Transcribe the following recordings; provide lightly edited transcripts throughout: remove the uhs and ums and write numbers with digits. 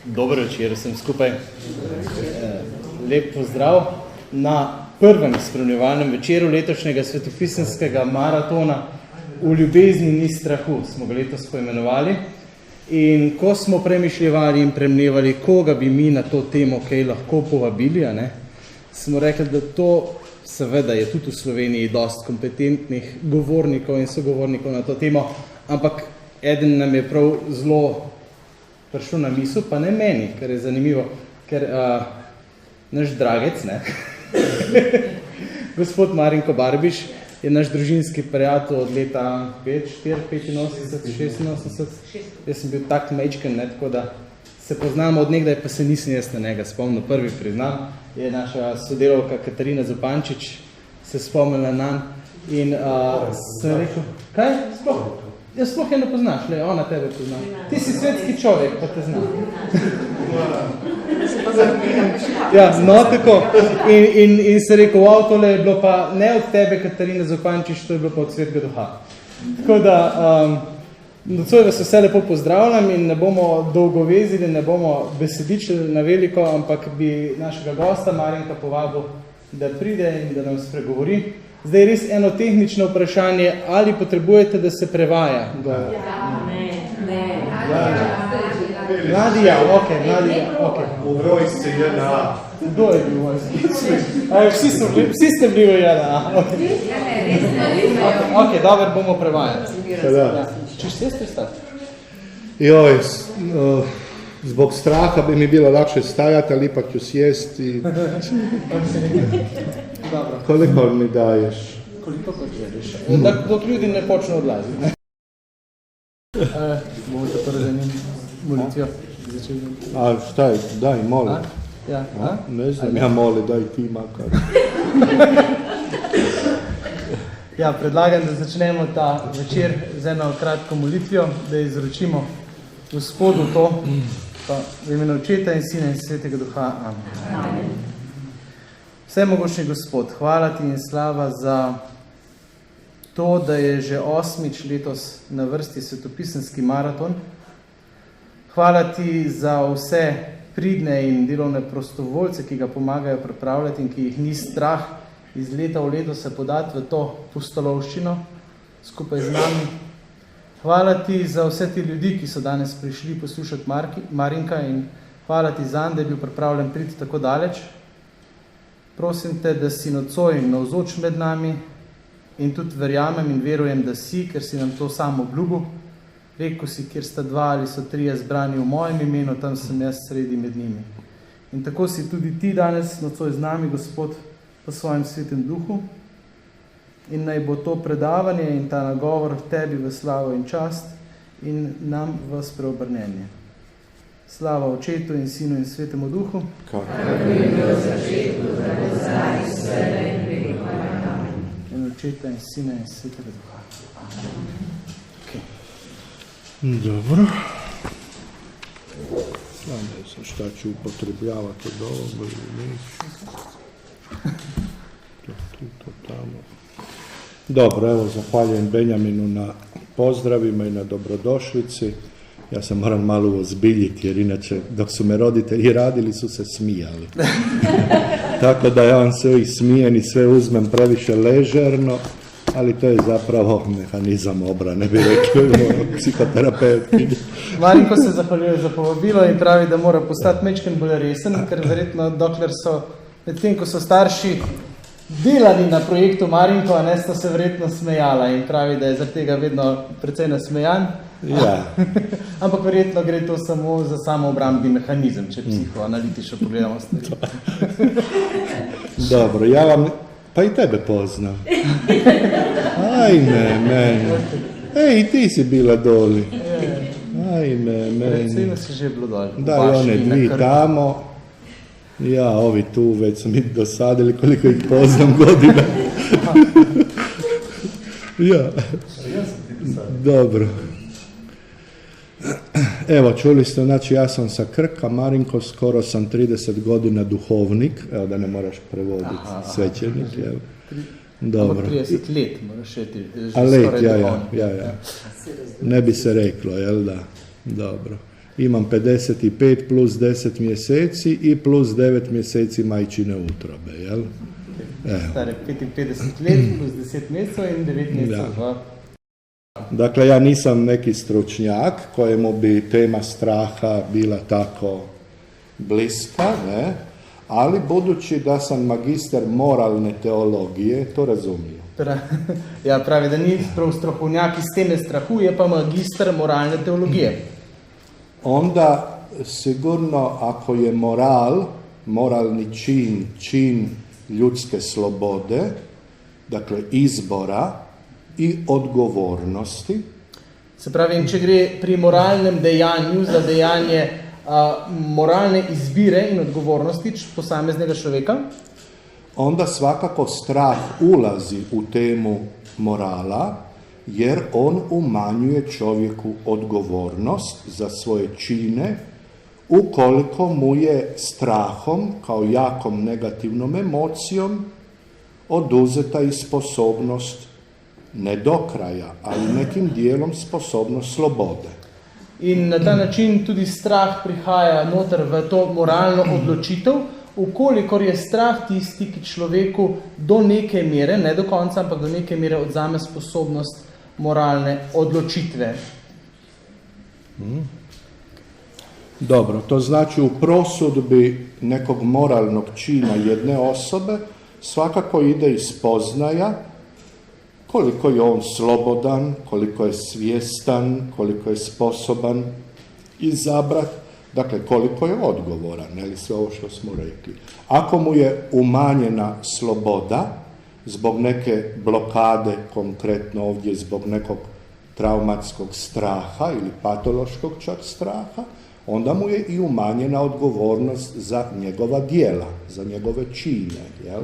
Dober večer vsem skupaj. Lep pozdrav na prvem spremljevalnem večeru letošnjega svetopisemskega maratona V ljubezni ni strahu, smo ga letos poimenovali. In ko smo premišljevali in premnevali, koga bi mi na to temo kaj lahko povabili, smo rekli, da to seveda je tudi v Sloveniji dosti kompetentnih govornikov in sogovornikov na to temo, ampak eden nam je prav zelo prišel na misel, pa ne meni, ker je zanimivo, ker naš dragec, gospod Marinko Barbiš, je naš družinski prijatelj od leta 85, 86, jaz sem bil tak mečken, tako da se poznamo od nekdaj, pa se nisem jaz na njega spomnil, prvi priznam, je naša sodelavka Katarina Zupančič se spomnila nam in sem rekel, kaj? Sploh? Jaz sploh je ne poznaš, le, ona tebe pozna. Ti si svetski človek, pa te zna. Ja, no tako. In se rekel, wow, tole je bilo pa ne od tebe, Katarina Zupančič, to je bilo pa od svetega duha. Tako da, nocoj vas vse lepo pozdravljam in ne bomo dolgo vezili, ne bomo besedičili na veliko, ampak bi našega gosta Marinka povabil, da pride in da nam spregovori. Zdaj res eno tehnično vprašanje, ali potrebujete, da se prevaja? Mladi, ok. V vojsci JNA. Kdo je bil v vojsci? Vsi ste bili v JNA. Ok, dobro, bomo prevajali. Češ se pristati? Joj, zbog straha bi mi bilo lakše stajati ali pa ću sjesti. Koliko mi daješ? Koliko kot želiš. Dok ljudi ne počne odlaziti. Bomo te prvi za njim molitvijo. A šta je? Daj, moli. Ne znam, ja moli, daj ti makar. Ja, predlagam, da začnemo ta večer z eno kratko molitvijo, da izročimo Gospodu to, pa v imenu Očeta in Sina in Svetega Duha. Amen. Vsemogočni Gospod, hvala ti in slava za to, da je že 8. letos na vrsti svetopisemski maraton. Hvala ti za vse pridne in delovne prostovoljce, ki ga pomagajo pripravljati in ki jih ni strah iz leta v leto se podati v to pustolovščino skupaj z nami. Hvala ti za vse ti ljudi, ki so danes prišli poslušati Marinka in hvala ti zanj, da je bil pripravljen priti tako daleč. Prosim te, da si nocoj navzoč med nami in tudi verjamem in verujem, da si, ker si nam to sam obljubil. Rekel si, kjer sta 2 ali so 3 zbrani v mojem imenu, tam sem jaz sredi med njimi. In tako si tudi ti danes nocoj z nami, Gospod, po svojem svetem duhu. In naj bo to predavanje in ta nagovor tebi v slavo in čast in nam v spreobrnenje. Slava Očetu in Sinu in Svetemu Duhu. In Očeta in Sina in Svetega Duha. Okay. Dobro. Sam ne znam šta ću upotrebljavati od ovoga ili neću. To tamo. Dobro, evo, zahvaljujem Benjaminu na pozdravima i na dobrodošlici. Ja se moram malo ozbiljiti, jer inače, dok su me roditelji radili, su se smijali. Tako da ja vam se uvijek smijem i sve uzmem previše ležerno, ali to je zapravo mehanizam obrane, bi rekli, psihoterapeuti. Marinko se zahvaljuje za povabilo in pravi, da mora postati mečken bolj resen, ker verjetno dokler so, medtem ko so starši delali na projektu Marinko, a ne sta se verjetno smejala in pravi, da je zaradi tega vedno precej nasmejan. Ja. Ampak verjetno gre to samo za samoobrambni mehanizem, če psihoanalitično pogledamo stvari. Dobro, ja vam, pa i tebe poznam. Ajme, meni. Ej, ti si bila doli. Ajme, meni. Recimo si že bilo doli. Da, one 2 tamo. Ja, ovi tu već su mi dosadili koliko ih poznam godina. Ja. Dobro. Evo, čuli ste, znači ja sam sa Krka, Marinko, skoro sam 30 godina duhovnik, evo da ne moraš prevoditi, svećenik, evo. Dobro. 30 let moraš šeti. A let, ja. Ne bi se reklo, jel da? Dobro. imam 55 plus 10 mjeseci i plus 9 mjeseci majčine utrobe, jel? Stare 55 let plus 10 mesecev in 9 mesecev. Dakle, ja nisam neki stručnjak kojemu bi tema straha bila tako bliska, ne? Ali budući da sam magister moralne teologije, to razumijem. Ja, pravi, da ni prav strokovnjak iz teme strahu, je pa magister moralne teologije. Onda sigurno ako je moralni čin ljudske slobode, dakle izbora i odgovornosti. Se pravi, če gre pri moralnem dejanju za dejanje moralne izbire in odgovornosti posameznega človeka, onda svakako strah ulazi u temu morala, jer on umanjuje čovjeku odgovornost za svoje čine, ukoliko mu je strahom, kao jakom negativnom emocijom, oduzeta i sposobnost, ne do kraja, ali nekim dijelom sposobnost slobode. In na ta način tudi strah prihaja noter v to moralno odločitev, ukolikor je strah tisti, ki človeku do neke mere, ne do konca, ampak do neke mere odzame sposobnost moralne odločitve. Dobro, to znači u prosudbi nekog moralnog čina jedne osobe svakako ide iz spoznaja koliko je on slobodan, koliko je svjestan, koliko je sposoban izabrati, dakle koliko je odgovoran, ili sve ovo što smo rekli. Ako mu je umanjena sloboda zbog neke blokade, konkretno ovdje zbog nekog traumatskog straha ili patološkog čak straha, onda mu je i umanjena odgovornost za njegova djela, za njegove čine, jel?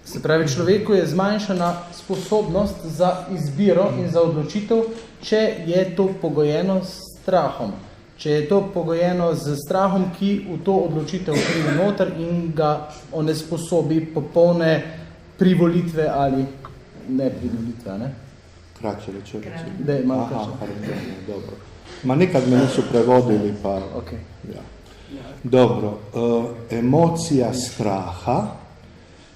Se pravi, človeku je zmanjšana sposobnost za izbiro in za odločitev, če je to pogojeno s strahom. Če je to pogojeno z strahom, ki v to odločitev pride noter in ga onesposobi popolne privolitve ali ne privolitve, ne? Kraće rečenice. Da je malo kraće. Dobro. Ma nikad me nisu prevodili, pa... Okay. Ja. Dobro, emocija straha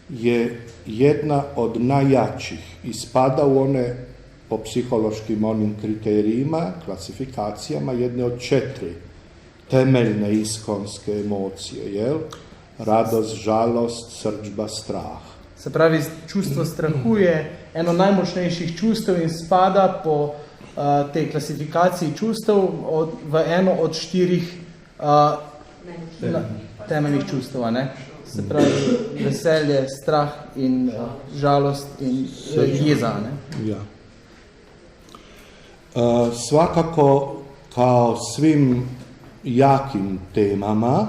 je jedna od najjačih i spada u one, po psihološkim onim kriterijima, klasifikacijama, jedne od 4 temeljne iskonske emocije, jel? Radost, žalost, srdžba, strah. Se pravi, čustvo strahu je eno najmočnejših čustev in spada po tej klasifikaciji čustev v eno od 4 temeljnih čustev, ne? Se pravi, veselje, strah in žalost in jeza, ne? Ja. Svakako, kao svim jakim temama,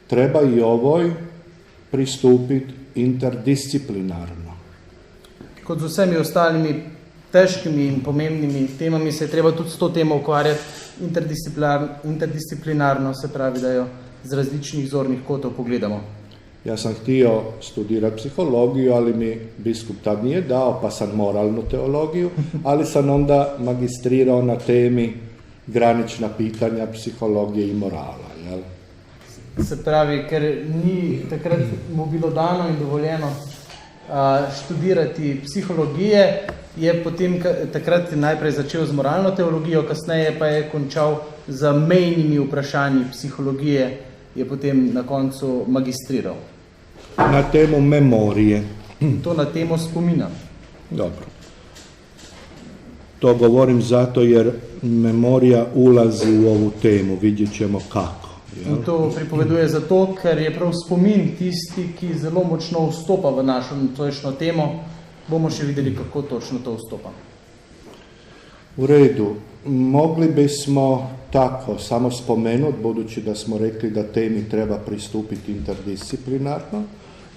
treba i ovoj pristupiti interdisciplinarno. Kot z vsemi ostalimi težkimi in pomembnimi temami se je treba tudi s to temo ukvarjati interdisciplinarno, se pravi, da jo z različnih zornih kotov pogledamo. Ja sam htio studirati psihologiju, ali mi biskup tad nije dao, pa sam moralnu teologiju, ali sam onda magistrirao na temi granična pitanja psihologije i morala. Jel? Se pravi, ker ni takrat mu bilo dano in dovoljeno študirati psihologije, je potem takrat najprej začel z moralno teologijo, kasneje pa je končal z mejnimi vprašanji psihologije, je potem na koncu magistriral. Na temu memorije. To na temo spomina. Dobro. To govorim zato jer memorija ulazi u ovu temu, vidjet ćemo kako. Jel? In to pripoveduje zato, ker je prav spomin tisti, ki zelo močno vstopa v našo točno temo. Bomo še videli, kako točno to vstopa. U redu. Mogli bismo tako samo spomenuti, budući da smo rekli da temi treba pristupiti interdisciplinarno,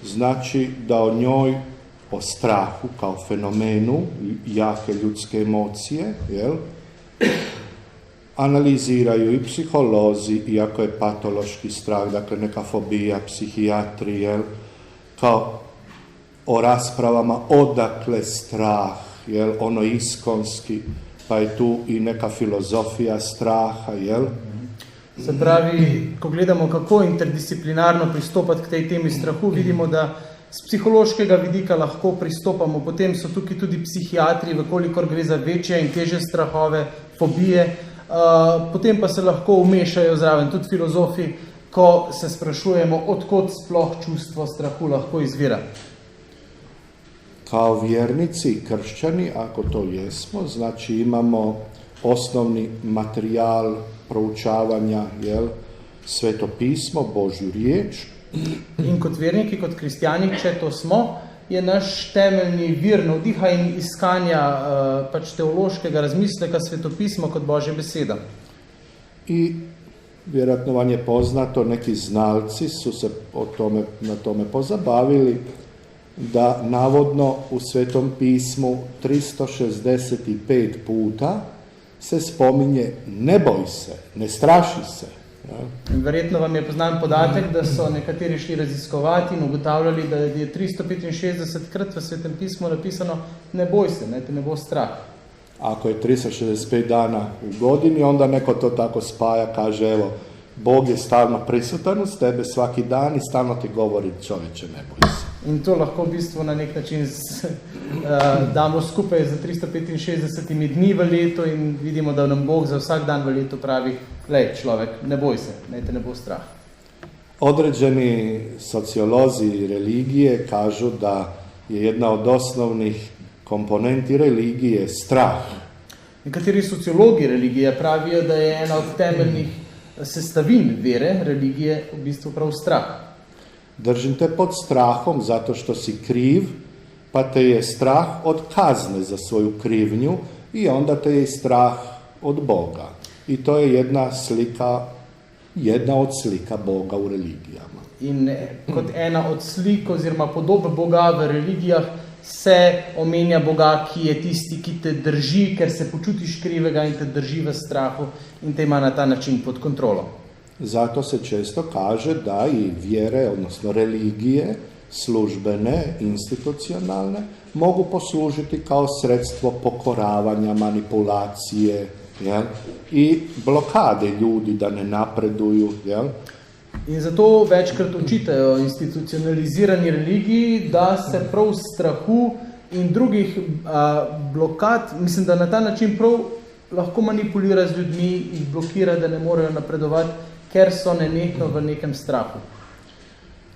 znači da o njoj, o strahu kao fenomenu jake ljudske emocije, jel, analiziraju i psiholozi, iako je patološki strah, dakle neka fobija, psihijatri, jel, kao o raspravama odakle strah, jel, ono iskonski, pa je tu i neka filozofija straha, jel? Se pravi, ko gledamo, kako interdisciplinarno pristopati k tej temi strahu, vidimo, da z psihološkega vidika lahko pristopamo. Potem so tukaj tudi psihiatri, vkolikor gre za večje in težje strahove, fobije. Potem pa se lahko vmešajo zraven tudi filozofi, ko se sprašujemo, odkot sploh čustvo strahu lahko izvira. Kao vjernici, kršćani, ako to jesmo, znači imamo osnovni materijal proučavanja, jel, Sveto pismo, Božju riječ. In kot verniki, kot kristjani, če to smo, je naš temeljni vir navdiha in iskanja pač teološkega razmisleka svetopismo kot Božja beseda. I vjerojatno vam je poznato, neki znalci su se na tome pozabavili, da navodno u Svetom pismu 365 puta se spominje ne boj se, ne straši se. In verjetno vam je poznan podatek, da so nekateri šli raziskovati in ugotavljali, da je 365 krat v Svetem pismu napisano ne boj se, ne, te ne bo strah. Ako je 365 dana u godini, onda neko to tako spaja, kaže evo, Bog je stalno prisutan uz tebe svaki dan i stalno ti govori čovječe ne boj se. In to lahko v bistvu na nek način damo skupaj za 365 dni v letu in vidimo, da nam Bog za vsak dan v letu pravi, glej človek, ne boj se, ne te ne bo strah. Određeni sociolozi religije kažu da je jedna od osnovnih komponenti religije strah. Nekateri sociologi religije pravijo, da je ena od temeljnih sestavin vere religije v bistvu prav strah. Držim te pod strahom zato što si kriv, pa te je strah od kazne za svoju krivnju i onda te je strah od Boga. I to je jedna od slika Boga u religijama. In kot ena od slik oziroma podob Boga v religijah se omenja Boga, ki je tisti, ki te drži, ker se počutiš krivega in te drži v strahu in te ima na ta način pod kontrolo. Zato se često kaže da i vjere, odnosno religije, službene, institucionalne, mogu poslužiti kao sredstvo pokoravanja, manipulacije, jel? I blokade ljudi da ne napreduju. Jel? In zato večkrat učitajo institucionalizirani religiji, da se prav strahu in drugih blokad, mislim, da na ta način prav lahko manipulira z ljudmi in blokira, da ne morejo napredovati, ker so nenehno v nekem strahu.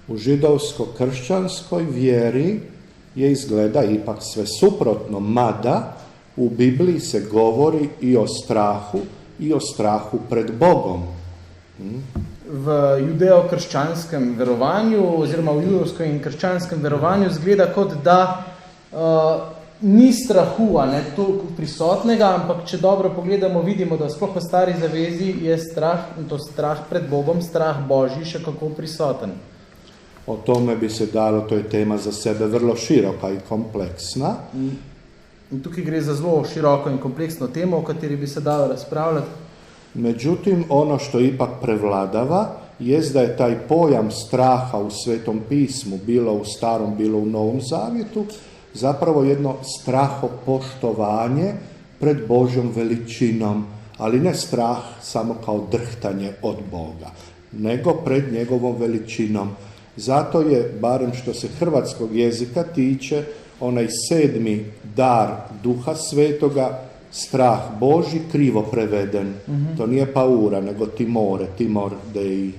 U židovsko-kršćanskoj vjeri je izgleda ipak sve suprotno, mada u Bibliji se govori i o strahu pred Bogom. V judeo-krščanskem verovanju oziroma v judovskem in krščanskem verovanju zgleda kot da ni strahu, ne, toliko prisotnega, ampak če dobro pogledamo, vidimo, da sploh v stari zavezi je strah, in to strah pred Bogom, strah Božji še kako prisoten. O tome bi se dalo, to je tema za sebe vrlo široka i kompleksna. In tukaj gre za zelo široko in kompleksno temo, o kateri bi se dalo razpravljati. Međutim, ono što ipak prevladava jest da je taj pojam straha u Svetom pismu, bilo u Starom, bilo u Novom Zavjetu, zapravo jedno strahopoštovanje pred Božjom veličinom, ali ne strah samo kao drhtanje od Boga, nego pred njegovom veličinom. Zato je, barem što se hrvatskog jezika tiče, onaj 7. dar Duha Svetoga, strah Božji, krivo preveden. To nije paura, nego timor dei.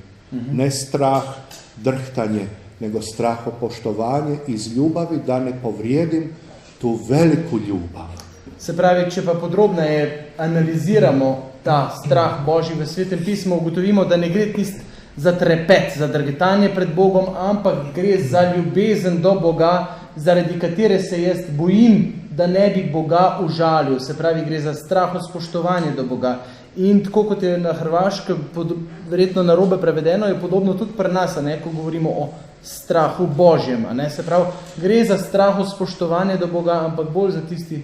Ne strah, drhtanje, nego strahopoštovanje iz ljubavi da ne povrijedim tu veliku ljubav. Se pravi, če pa podrobneje analiziramo ta strah Božji v Svetem pismu, ugotovimo, da ne gre tist za trepet, za drgetanje pred Bogom, ampak gre za ljubezen do Boga, zaradi katere se jaz bojim, da ne bi Boga užalil. Se pravi, gre za strahospoštovanje do Boga. In tako kot je na Hrvaškem verjetno narobe prevedeno, je podobno tudi pri nas, ne, ko govorimo o strahu Božjem. Ne. Se pravi, gre za strahospoštovanje do Boga, ampak bolj za tisti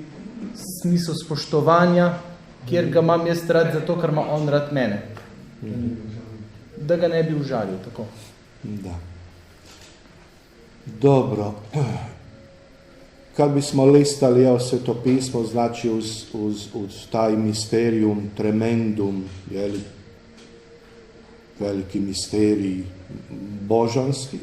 smisel spoštovanja, kjer ga imam jaz rad zato, ker ima on rad mene. Da ga ne bi užalil. Tako. Da. Dobro. kad bismo listali Sveto pismo, znači uz taj misterium tremendum, jeli, veliki misterij božanski,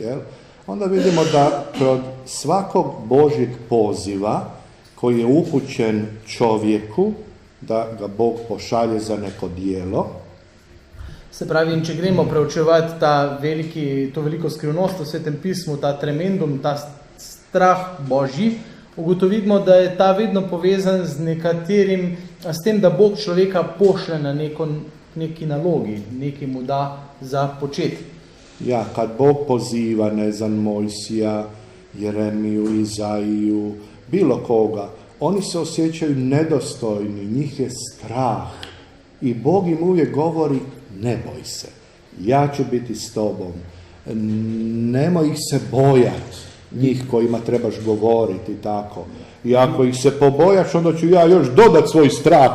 onda vidimo da kod svakog Božjeg poziva koji je upućen čovjeku, da ga Bog pošalje za neko djelo. Se pravi, in če gremo preučevati to veliko skrivnost v Svetem pismu, ta tremendum, ta strah Božji, ugotovimo, da je ta vedno povezan s tem, da Bog človeka pošle na neki nalogi, nekaj mu da za početi. Ja, kad Bog poziva, ne znam, Mojsija, Jeremiju, Izaiju, bilo koga, oni se osjećaju nedostojni, njih je strah. I Bog im uvijek govori, ne boj se, ja ću biti s tobom. Nemoj ih se bojati, njih kojima trebaš govoriti tako. I ako ih se pobojaš, onda ću ja još dodat svoj strah.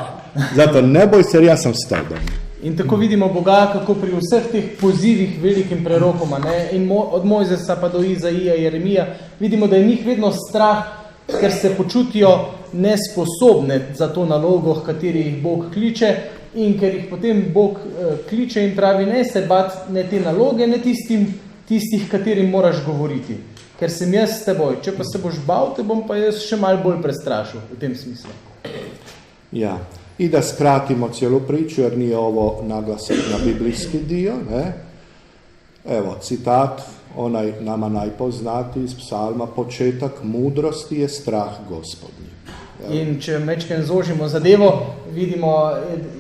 Zato ne boj se, jer ja sam s tobom. In tako vidimo Boga, kako pri vseh teh pozivih velikim prerokoma, in od Mojzesa pa do Izaija, Jeremija, vidimo, da je njih vedno strah, ker se počutijo nesposobne za to nalogo, v kateri jih Bog kliče, in ker jih potem Bog kliče in pravi, ne se bat ne te naloge, ne tistih, katerim moraš govoriti. Ker sem jaz s teboj, če pa se boš bal, te bom pa jaz še malo bolj prestrašil v tem smislu. Ja, i da skratimo cijelu priču, jer nije ovo naglasak na biblijski dio, ne? Evo, citat, onaj nama najpoznatiji iz psalma, početak mudrosti je strah Gospodnji. In če mečken zožimo zadevo, vidimo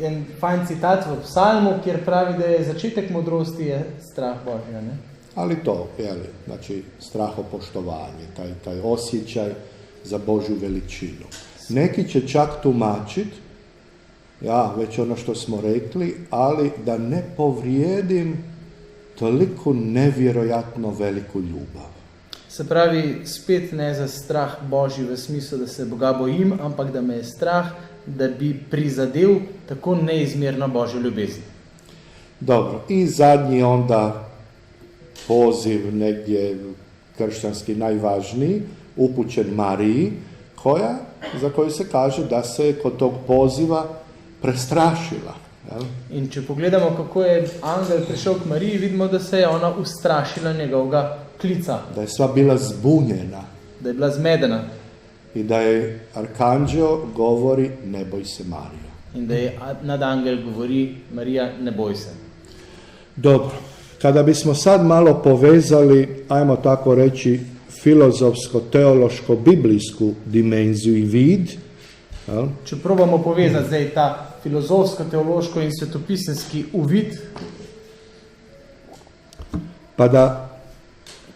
en fajn citat v psalmu, kjer pravi, da je začetek modrosti je strah Božja, ne? Ali to, jeli, znači strahopoštovanje, taj osjećaj za Božju veličinu. Neki će čak tumačiti, ja, već ono što smo rekli, ali da ne povrijedim toliko nevjerojatno veliku ljubav. Se pravi, spet ne za strah Božji v smislu, da se Boga bojim, ampak da me je strah, da bi prizadel tako neizmerno Božjo ljubezen. Dobro, i zadnji onda poziv negdje kršćanski najvažniji, upućen Mariji, za koju se kaže da se kod tog poziva prestrašila. Jel? In če pogledamo, kako je angel prišel k Mariji, vidimo, da se je ona ustrašila njegovega klica. Da je sva bila zbunjena. Da je bila zmedena. I da je arkanđeo govori, ne boj se Marija. In da je nadangel govori, Marija, ne boj se. Dobro, kada bismo sad malo povezali, ajmo tako reći, filozofsko-teološko-biblijsku dimenziju i vid. Jel? Če probamo povezati zdaj ta filozofsko, teološko in svetopisenski uvid, pa da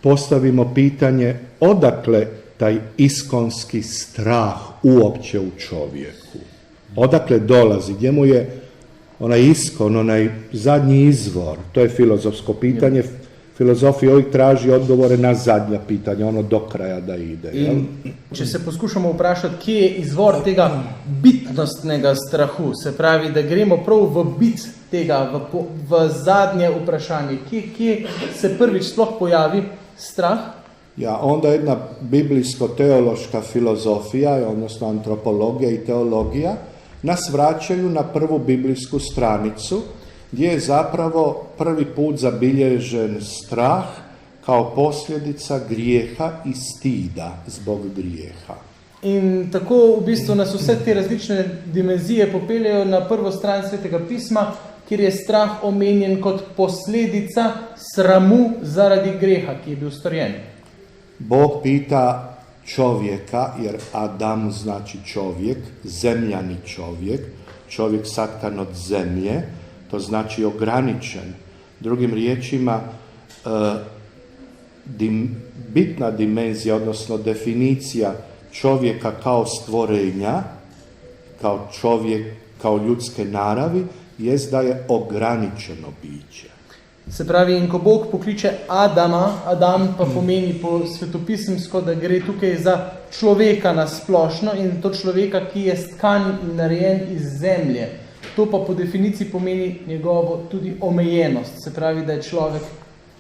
postavimo pitanje odakle taj iskonski strah uopće u čovjeku. Odakle dolazi, gdje mu je onaj iskon, onaj zadnji izvor, to je filozofsko pitanje. Filozofija uvijek traži odgovore na zadnja pitanja, ono do kraja da ide. Jel? In če se poskušamo vprašati, kje je izvor tega bitnostnega strahu, se pravi, da gremo prav v bit tega, v zadnje vprašanje, kje se prvič sploh pojavi strah? Ja, onda jedna biblijsko-teološka filozofija, odnosno antropologija i teologija, nas vraćaju na prvu biblijsku stranicu, gdje je zapravo prvi put zabilježen strah kao posljedica grijeha i stida zbog grijeha. In tako v bistvu nas vse te različne dimenzije popeljajo na prvo stran Svetega pisma, kjer je strah omenjen kot posledica sramu zaradi greha, ki je bil storjen. Bog pita čovjeka, jer Adam znači čovjek, zemljani čovjek, čovjek satkan od zemlje, to znači ograničen. Drugim riječima, bitna dimenzija, odnosno definicija čovjeka kao stvorenja, kao čovjek, kao ljudske naravi, jest da je ograničeno biće. Se pravi, in ko Bog pokliče Adama, Adam pa pomeni po svetopisemsko, da gre tukaj za človeka na splošno in to človeka, ki je tkan in narejen iz zemlje. To pa po definiciji pomeni njegovo tudi omejenost. Se pravi, da je človek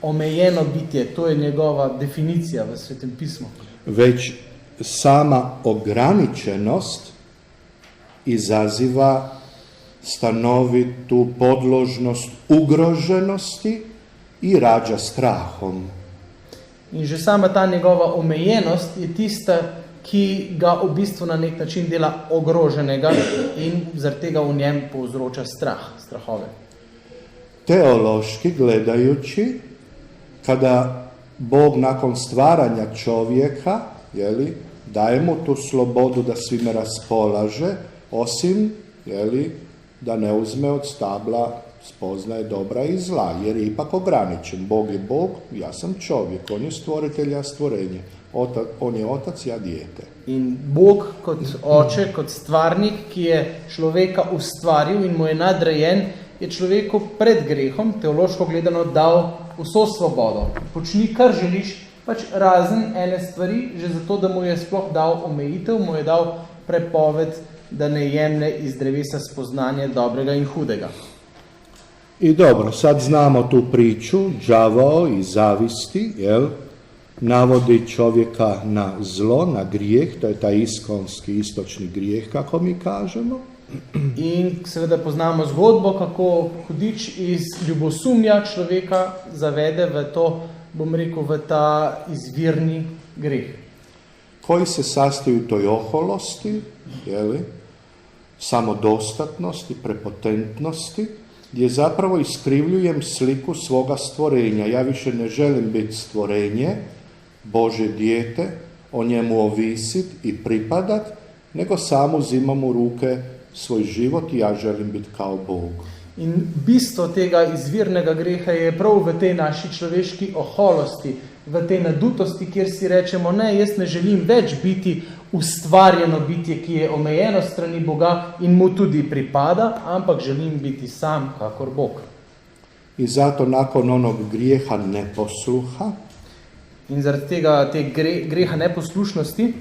omejeno bitje. To je njegova definicija v Svetem pismu. Već sama ograničenost izaziva stanovitu podložnost ugroženosti i rađa strahom. In že sama ta njegova omejenost je tista, ki ga v bistvu na nek način dela ogroženega in zaradi tega v njem povzroča strahove. Teološki gledajući, kada Bog nakon stvaranja čovjeka, daje mu tu slobodu da svime raspolaže, osim, da ne uzme od stabla spoznaje dobra i zla, jer je ipak ograničen. Bog je Bog, ja sam čovjek, on je stvoritelj, ja stvorenje. On je otac, ja dijete. In Bog kot oče, kot stvarnik, ki je človeka ustvaril in mu je nadrejen, je človeku pred grehom, teološko gledano, dal vso svobodo. Počni, kar želiš, pač razen ene stvari, že zato, da mu je sploh dal omejitev, mu je dal prepoved, da ne jemne iz drevesa spoznanje dobrega in hudega. I dobro, sad znamo tu priču, đavao i zavisti, navodi čovjeka na zlo, na grijeh, to je taj iskonski istočni grijeh, kako mi kažemo. In seveda poznamo zgodbo, kako hudič iz ljubosumja človeka zavede v to, bom rekel, v ta izvirni greh. Koji se sastoji u toj oholosti, samodostatnosti, prepotentnosti, gdje zapravo iskrivljujem sliku svoga stvorenja. Ja više ne želim biti stvorenje, Božje dijete, o njemu ovisit i pripadat, nego sam uzimam u ruke svoj život i ja želim biti kao Bog. In bistvo tega izvirnega greha je prav v tej naši človeški oholosti, v tej nadutosti, kjer si rečemo, ne, jaz ne želim več biti ustvarjeno bitje, ki je omejeno strani Boga in mu tudi pripada, ampak želim biti sam, kakor Bog. I zato nakon onog grijeha neposluha in zaradi tega greha neposlušnosti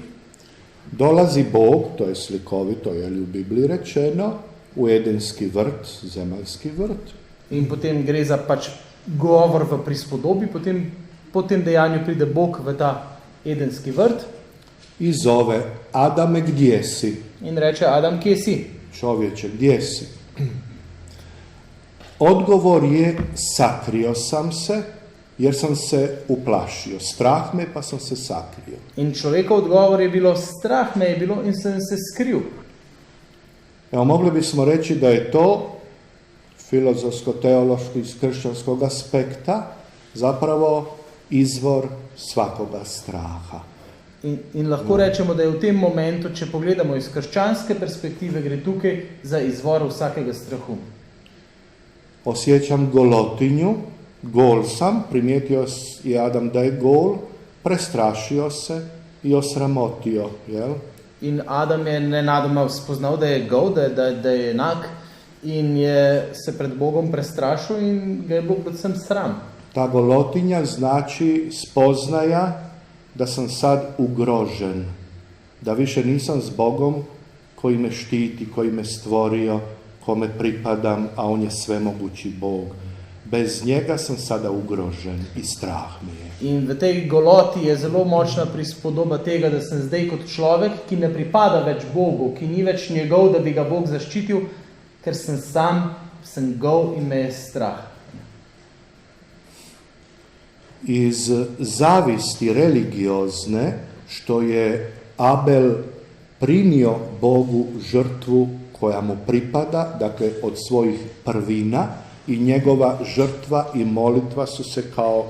dolazi Bog, to je slikovito, u Bibliji rečeno, u Edenski vrt, zemaljski vrt. In potem gre za pač govor v prispodobi, potem po tem dejanju pride Bog v ta Edenski vrt. I zove, Adame, gdje si? In reče, Adam, kje si? Čovječe, gdje si? Odgovor je, sakrio sam se, jer sam se uplašio. Strah me, pa sam se sakrio. In človekov odgovor je bilo, strah me je bilo in sem se skril. Evo, mogli bismo reći da je to filozofsko-teološki iz kršćanskog aspekta zapravo izvor svakoga straha. In lahko rečemo, da je v tem momentu, če pogledamo iz krščanske perspektive, gre tukaj za izvor vsakega strahu. Osjećam golotinju, gol sam, primijetio je Adam da je gol, prestrašio se i osramotio, jel? In Adam je nenadoma spoznal, da je gol, da je enak in je se pred Bogom prestrašil in ga je Bog predvsem sram. Ta golotinja znači spoznaja da sam sad ugrožen, da više nisam s Bogom koji me štiti, koji me stvorio, kome pripadam, a on je svemogući Bog. Bez njega sam sada ugrožen i strah mi je. In v tej goloti je zelo močna prispodoba tega, da sem zdaj kot človek, ki ne pripada več Bogu, ki ni več njegov, da bi ga Bog zaščitil, ker sem sam, sem gol in me je strah. Iz zavisti religiozne, što je Abel primio Bogu žrtvu koja mu pripada, dakle od svojih prvina, i njegova žrtva i molitva su se kao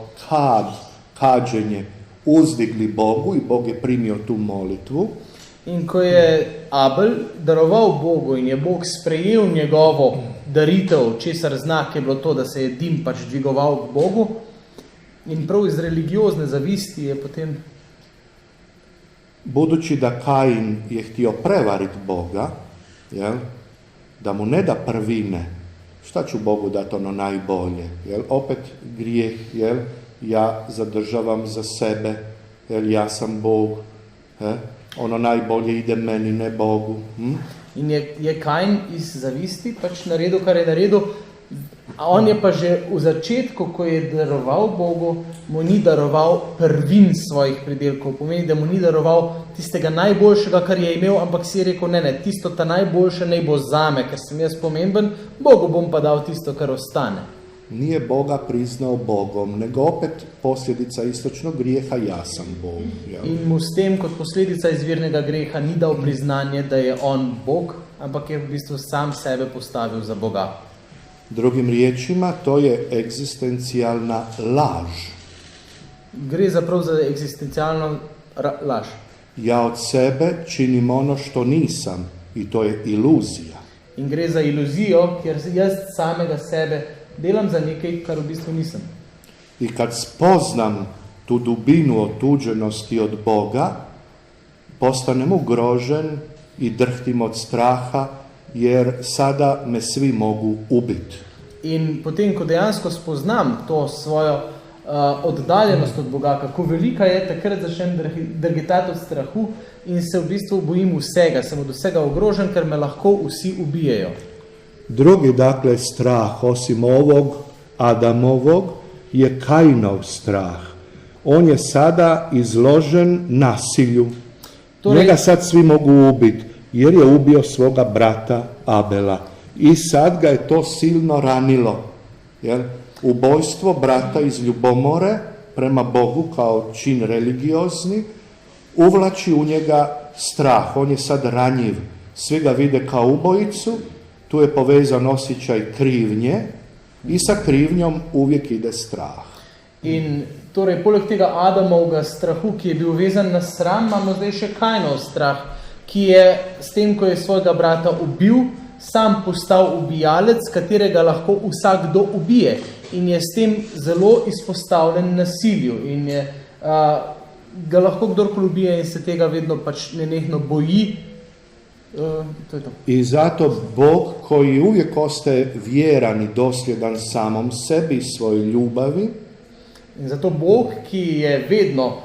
kađenje uzdigli Bogu i Bog je primio tu molitvu. In ko je Abel daroval Bogu in je Bog sprejel njegovo daritev, česar znak je bilo to, da se je dim pač dvigoval k Bogu, in prav iz religiozne zavisti je potem... Budući da Kain je htio prevariti Boga, da mu ne da prvine, šta ću Bogu dati ono najbolje? Opet grijeh, ja zadržavam za sebe, ja sam Bog, ono najbolje ide meni, ne Bogu. In je Kain iz zavisti pač naredil, kar je naredil, A on je pa že v začetku, ko je daroval Bogu, mu ni daroval prvin svojih pridelkov. Pomeni, da mu ni daroval tistega najboljšega, kar je imel, ampak si je rekel, ne, tisto ta najboljše naj bo zame, ker sem jaz pomemben, Bogu bom pa dal tisto, kar ostane. Nije Boga priznao Bogom, nego opet posljedica istočnog grijeha, ja sam Bog. Jel? In mu s tem, kot posledica izvirnega greha, ni dal priznanje, da je on Bog, ampak je v bistvu sam sebe postavil za Boga. Drugim riječima, to je egzistencijalna laž. Gre zaprav za egzistencialno laž. Ja od sebe činim ono što nisam i to je iluzija. In gre za iluzijo, kjer jaz samega sebe delam za nekaj, kar v bistvu nisem. I kad spoznam tu dubinu otuđenosti od Boga, postanem ugrožen i drhtim od straha, jer sada me svi mogu ubiti. In potem, ko dejansko spoznam to svojo oddaljenost od Boga, kako velika je, takrat začnem drgetati od strahu in se v bistvu bojim vsega, sem od vsega ogrožen, ker me lahko vsi ubijejo. Drugi, dakle, strah, osim ovog Adamovog, je Kainov strah. On je sada izložen nasilju. Njega sad svi mogu ubiti, jer je ubio svoga brata Abela. I sad ga je to silno ranilo. Jer ubojstvo brata iz ljubomore prema Bogu kao čin religiozni uvlači u njega strah. On je sad ranjiv. Svi ga vide kao ubojicu, tu je povezan osjećaj krivnje i sa krivnjom uvijek ide strah. In torej, poleg tega Adamovega strahu, ki je bil vezan na sram, imamo zdaj še Kainov strah, ki je s tem, ko je svojega brata ubil, sam postal ubijalec, katerega lahko vsakdo ubije. In je s tem zelo izpostavljen nasilju. In je, ga lahko kdorkoli ubije in se tega vedno pač nenehno boji. To je to. I zato Bog, koji uvijek ostaje vjeran i dosljedan samom sebi i svojoj ljubavi, in zato Bog, ki je vedno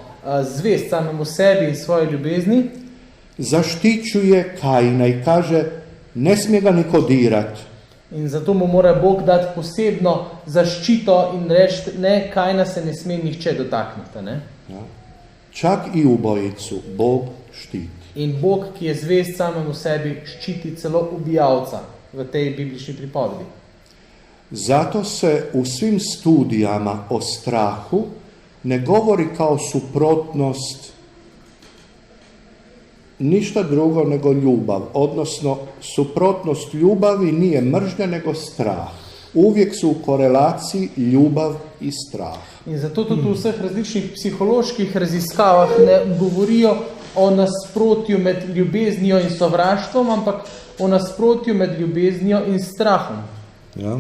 zvest samemu sebi in svoje ljubezni, zaštićuje Kaina i kaže, ne smije ga niko dirat. In zato mu mora Bog dati posebno zaščito in reči, ne, Kaina se ne sme nihče dotakniti. Ne? Ja. Čak i ubojicu Bog štiti. In Bog, ki je zvest samemu sebi, ščiti celo ubijalca v tej biblični pripovedi. Zato se u svim studijama o strahu ne govori kao suprotnost ništa drugo nego ljubav. Odnosno, suprotnost ljubavi nije mržnja nego strah. Uvijek su u korelaciji ljubav i strah. In zato tudi v vseh različnih psiholoških raziskavah ne govorijo o nasprotju med ljubeznijo in sovraštvom, ampak o nasprotju med ljubeznijo in strahom. Ja.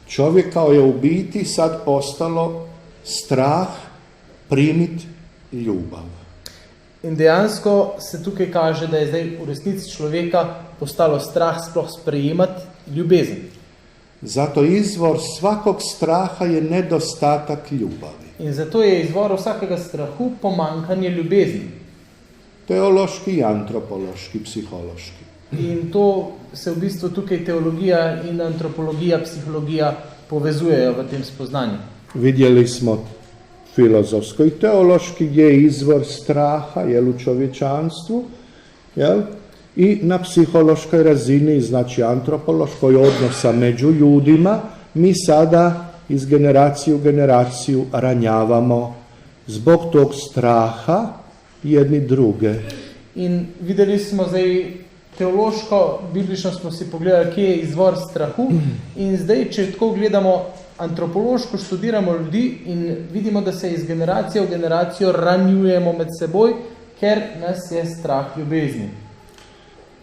Čovjeka je u biti sad postalo strah primiti ljubav. In dejansko se tukaj kaže, da je zdaj v resnici človeka postalo strah sploh sprejemati ljubezen. Zato izvor svakog straha je nedostatak ljubavi. In zato je izvor vsakega strahu pomanjkanje ljubezni. Teološki i antropološki, psihološki. In to se v bistvu tukaj teologija in antropologija, psihologija povezujejo v tem spoznanju. Vidjeli smo filozofsko i teološki gdje je izvor straha, jel, u čovječanstvu, jel? I na psihološkoj razini, znači antropološkoj odnosa među ljudima, mi sada iz generacije u generaciju ranjavamo zbog tog straha jedni druge. In videli smo zdaj teološko, biblično smo si pogledali, kje je izvor strahu, in zdaj, če tako gledamo antropološko, študiramo ljudi in vidimo, da se iz generacije v generacijo ranjujemo med seboj, ker nas je strah ljubezni.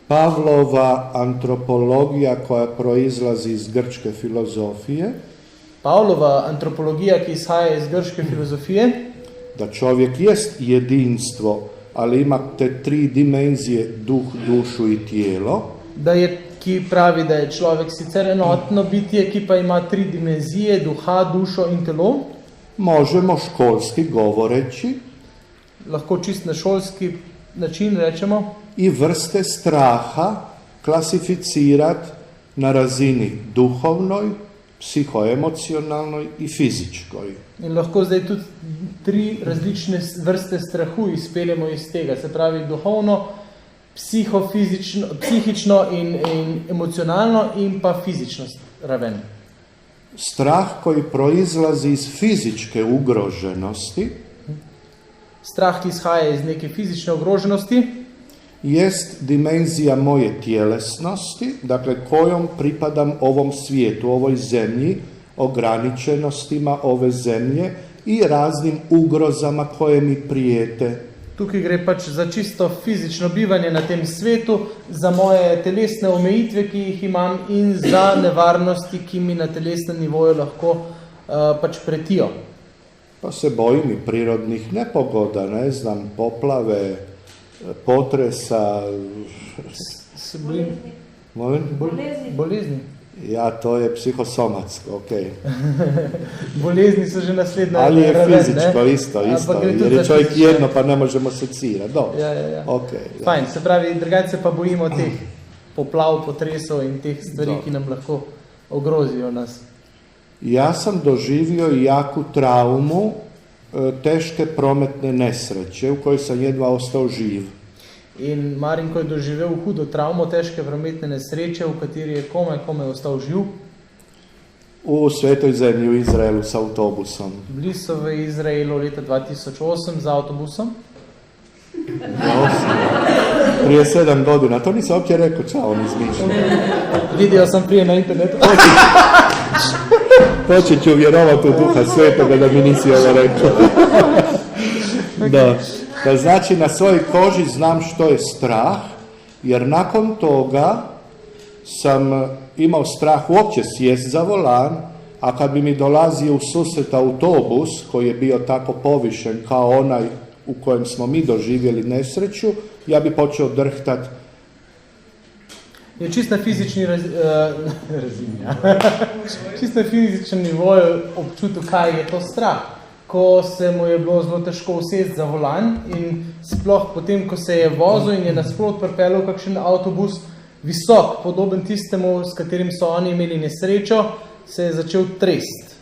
Pavlova antropologija koja proizlazi iz grčke filozofije, Pavlova antropologija, ki izhaja iz grške filozofije, da čovjek jest jedinstvo, ali ima te tri dimenzije, duh, dušu i tijelo, ki pravi, da je človek sicer enotno bitje, ki pa ima tri dimenzije, duha, dušo in telo, možemo školski govoreći lahko čist na šolski način rečemo, i vrste straha klasificirati na razini duhovnoj, psihoemocionalnoj i fizičkoj. In lahko zdaj tudi 3 različne vrste strahu izpeljemo iz tega, se pravi duhovno, psihično in emocionalno in pa fizično raven. Strah koji proizlazi iz fizičke ugroženosti Strah, ki izhaja iz neke fizične ogroženosti, jest dimenzija moje tjelesnosti, dakle kojom pripadam ovom svijetu, ovoj zemlji, ograničenostima ove zemlje i raznim ugrozama koje mi prijete. tukaj gre pač za čisto fizično bivanje na tem svetu, za moje telesne omejitve, ki jih imam in za nevarnosti, ki mi na telesnem nivoju lahko pač pretijo. Pa se bojim i prirodnih nepogoda, ne znam, poplave, potresa. Se bojim Molim? bolezni. Ja, to je psihosomatsko, ok. Bolezni so že naslednja Ali je raven, fizičko, ne? isto, Ampak gre jer tudi je za čovjek fizično. jedno pa ne možemo secirati. Dobro, Ja. ok. Fajn, se pravi, drugače se pa bojimo teh poplav, potresov in teh stvari, Dobro. ki nam lahko ogrozijo nas. Ja sam doživio jaku traumu, teške prometne nesreće u kojoj sam jedva ostao živ. In Marinko je doživel hudo travmo, težke prometne nesreče, v kateri je komaj ostal živ. U svetoj zemlji u Izraelu s autobusom. Bili so v Izraelu leta 2008 z avtobusom. Prije 7 godina, to nisam uopće rekao, čao, on izmišljam. Vidio sam prije na internetu. Počet ću vjerovati u Duha Svetoga da mi nisi ovo rekao. Da. Da znači na svojoj koži znam što je strah, jer nakon toga sam imao strah uopće sjest za volan, a kad bi mi dolazio u susret autobus koji je bio tako povišen kao onaj u kojem smo mi doživjeli nesreću, ja bi počeo drhtat. Je čist na fizični čist na fizičnem nivoju občutil, kaj je to strah. Ko se mu je bilo zelo težko usesti za volan in sploh potem, ko se je vozil in je nasprot pripeljal kakšen avtobus visok, podoben tistemu, s katerim so oni imeli nesrečo, se je začel trest.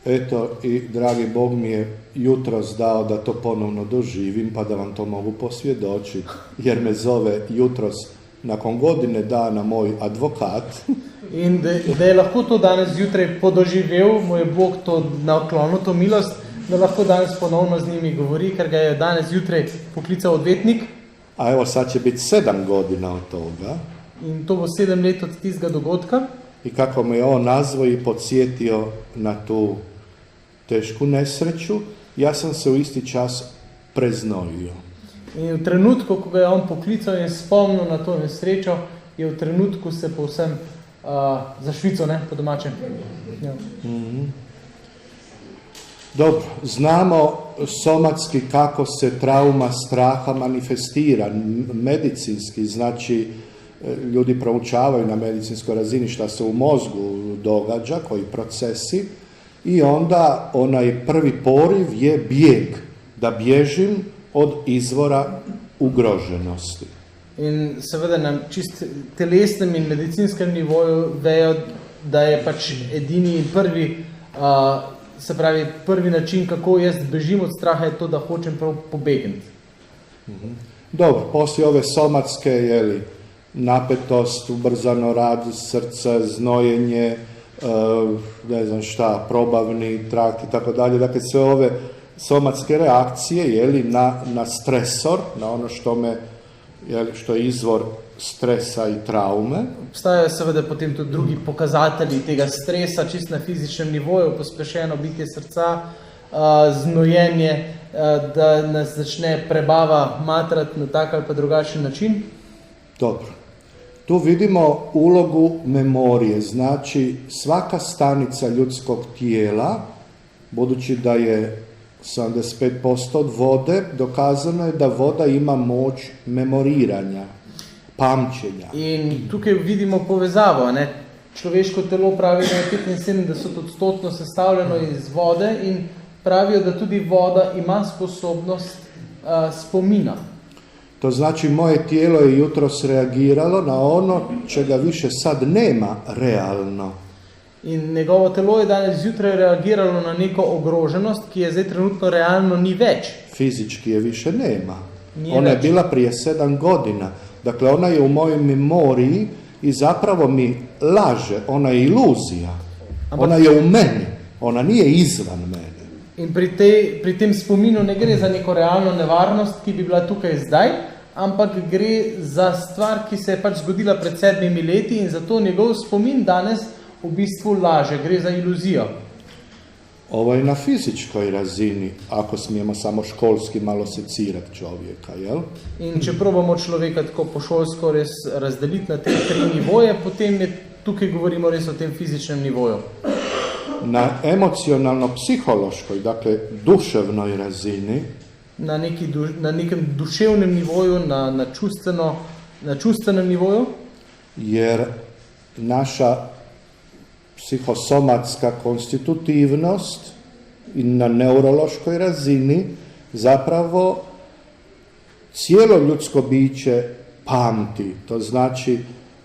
Eto, i dragi Bog mi je jutros dao da to ponovno doživim, pa da vam to mogu posvjedočiti, jer me zove jutros nakon godine dana moj advokat. In da je lahko to danes zjutraj podoživel, mu je Bog to naklonil, to milost, da lahko danes ponovno z njimi govori, ker ga je danes zjutraj poklical odvetnik. A evo sad će biti 7 godina od toga. In to bo 7 let od tistega dogodka. I kako me je on nazvao i podsjetio na tu tešku nesreću, ja sam se u isti čas preznojio. In v trenutku, ko ga je on poklical in spomnil na to nesrečo, je v trenutku se povsem za Švico, ne, po domačem. Ja. Dobro, znamo somatski kako se trauma straha manifestira medicinski, znači ljudi proučavaju na medicinskoj razini šta se u mozgu događa, koji procesi, i onda onaj prvi poriv je bijeg, da bježim od izvora ugroženosti. In seveda na čist telesnem in medicinskem nivoju vejo, da je pač edini in prvi, se pravi, prvi način, kako jaz bežim od straha, je to, da hočem prav pobegniti. Dobro, poslije ove somatske, jeli, napetost, ubrzano rad srca, znojenje, ne znam šta, probavni trakt i tako dalje, dakle sve ove somatske reakcije, jeli, na stresor, na ono što je izvor stresa i traume. Obstajajo seveda potem tudi drugi pokazatelji tega stresa, čist na fizičnem nivoju, pospešeno bitje srca, znojenje, da nas začne prebava matrati na tak ali pa drugačen način. Dobro. Tu vidimo ulogu memorije, znači svaka stanica ljudskog tijela, budući da je 75% od vode, dokazano je da voda ima moć memoriranja, pamćenja. In tukaj vidimo povezavo, ne? Človeško telo pravi, da je 75% sestavljeno iz vode in pravijo, da tudi voda ima sposobnost spomina. To znači moje tijelo je jutros reagiralo na ono čega više sad nema realno. In njegovo telo je danes zjutraj reagiralo na neko ogroženost, ki je zdaj trenutno realno ni več. Fizički je više nema. Nije Ona je već. bila prije 7 godina. Dakle, ona je u mojoj memoriji i zapravo mi laže. Ona je iluzija. Ona je u meni. Ona nije izvan mene. In pri tem spominu ne gre za neko realno nevarnost, ki bi bila tukaj zdaj, ampak gre za stvar, ki se je pač zgodila pred 7 leti in zato njegov spomin danes v bistvu laže, gre za iluzijo. Ovo je na fizičkoj razini, ako smijemo samo školski malo secirati čovjeka, jel? In če probamo človeka tako pošolsko res razdeliti na te 3 nivoje, potem je tukaj govorimo res o tem fizičnem nivoju. Na emocionalno-psihološkoj, dakle duševnoj razini, Na nekem duševnem nivoju, na čustvenem nivoju, jer naša psihosomatska konstitutivnost i na neurološkoj razini zapravo cijelo ljudsko biće pamti. To znači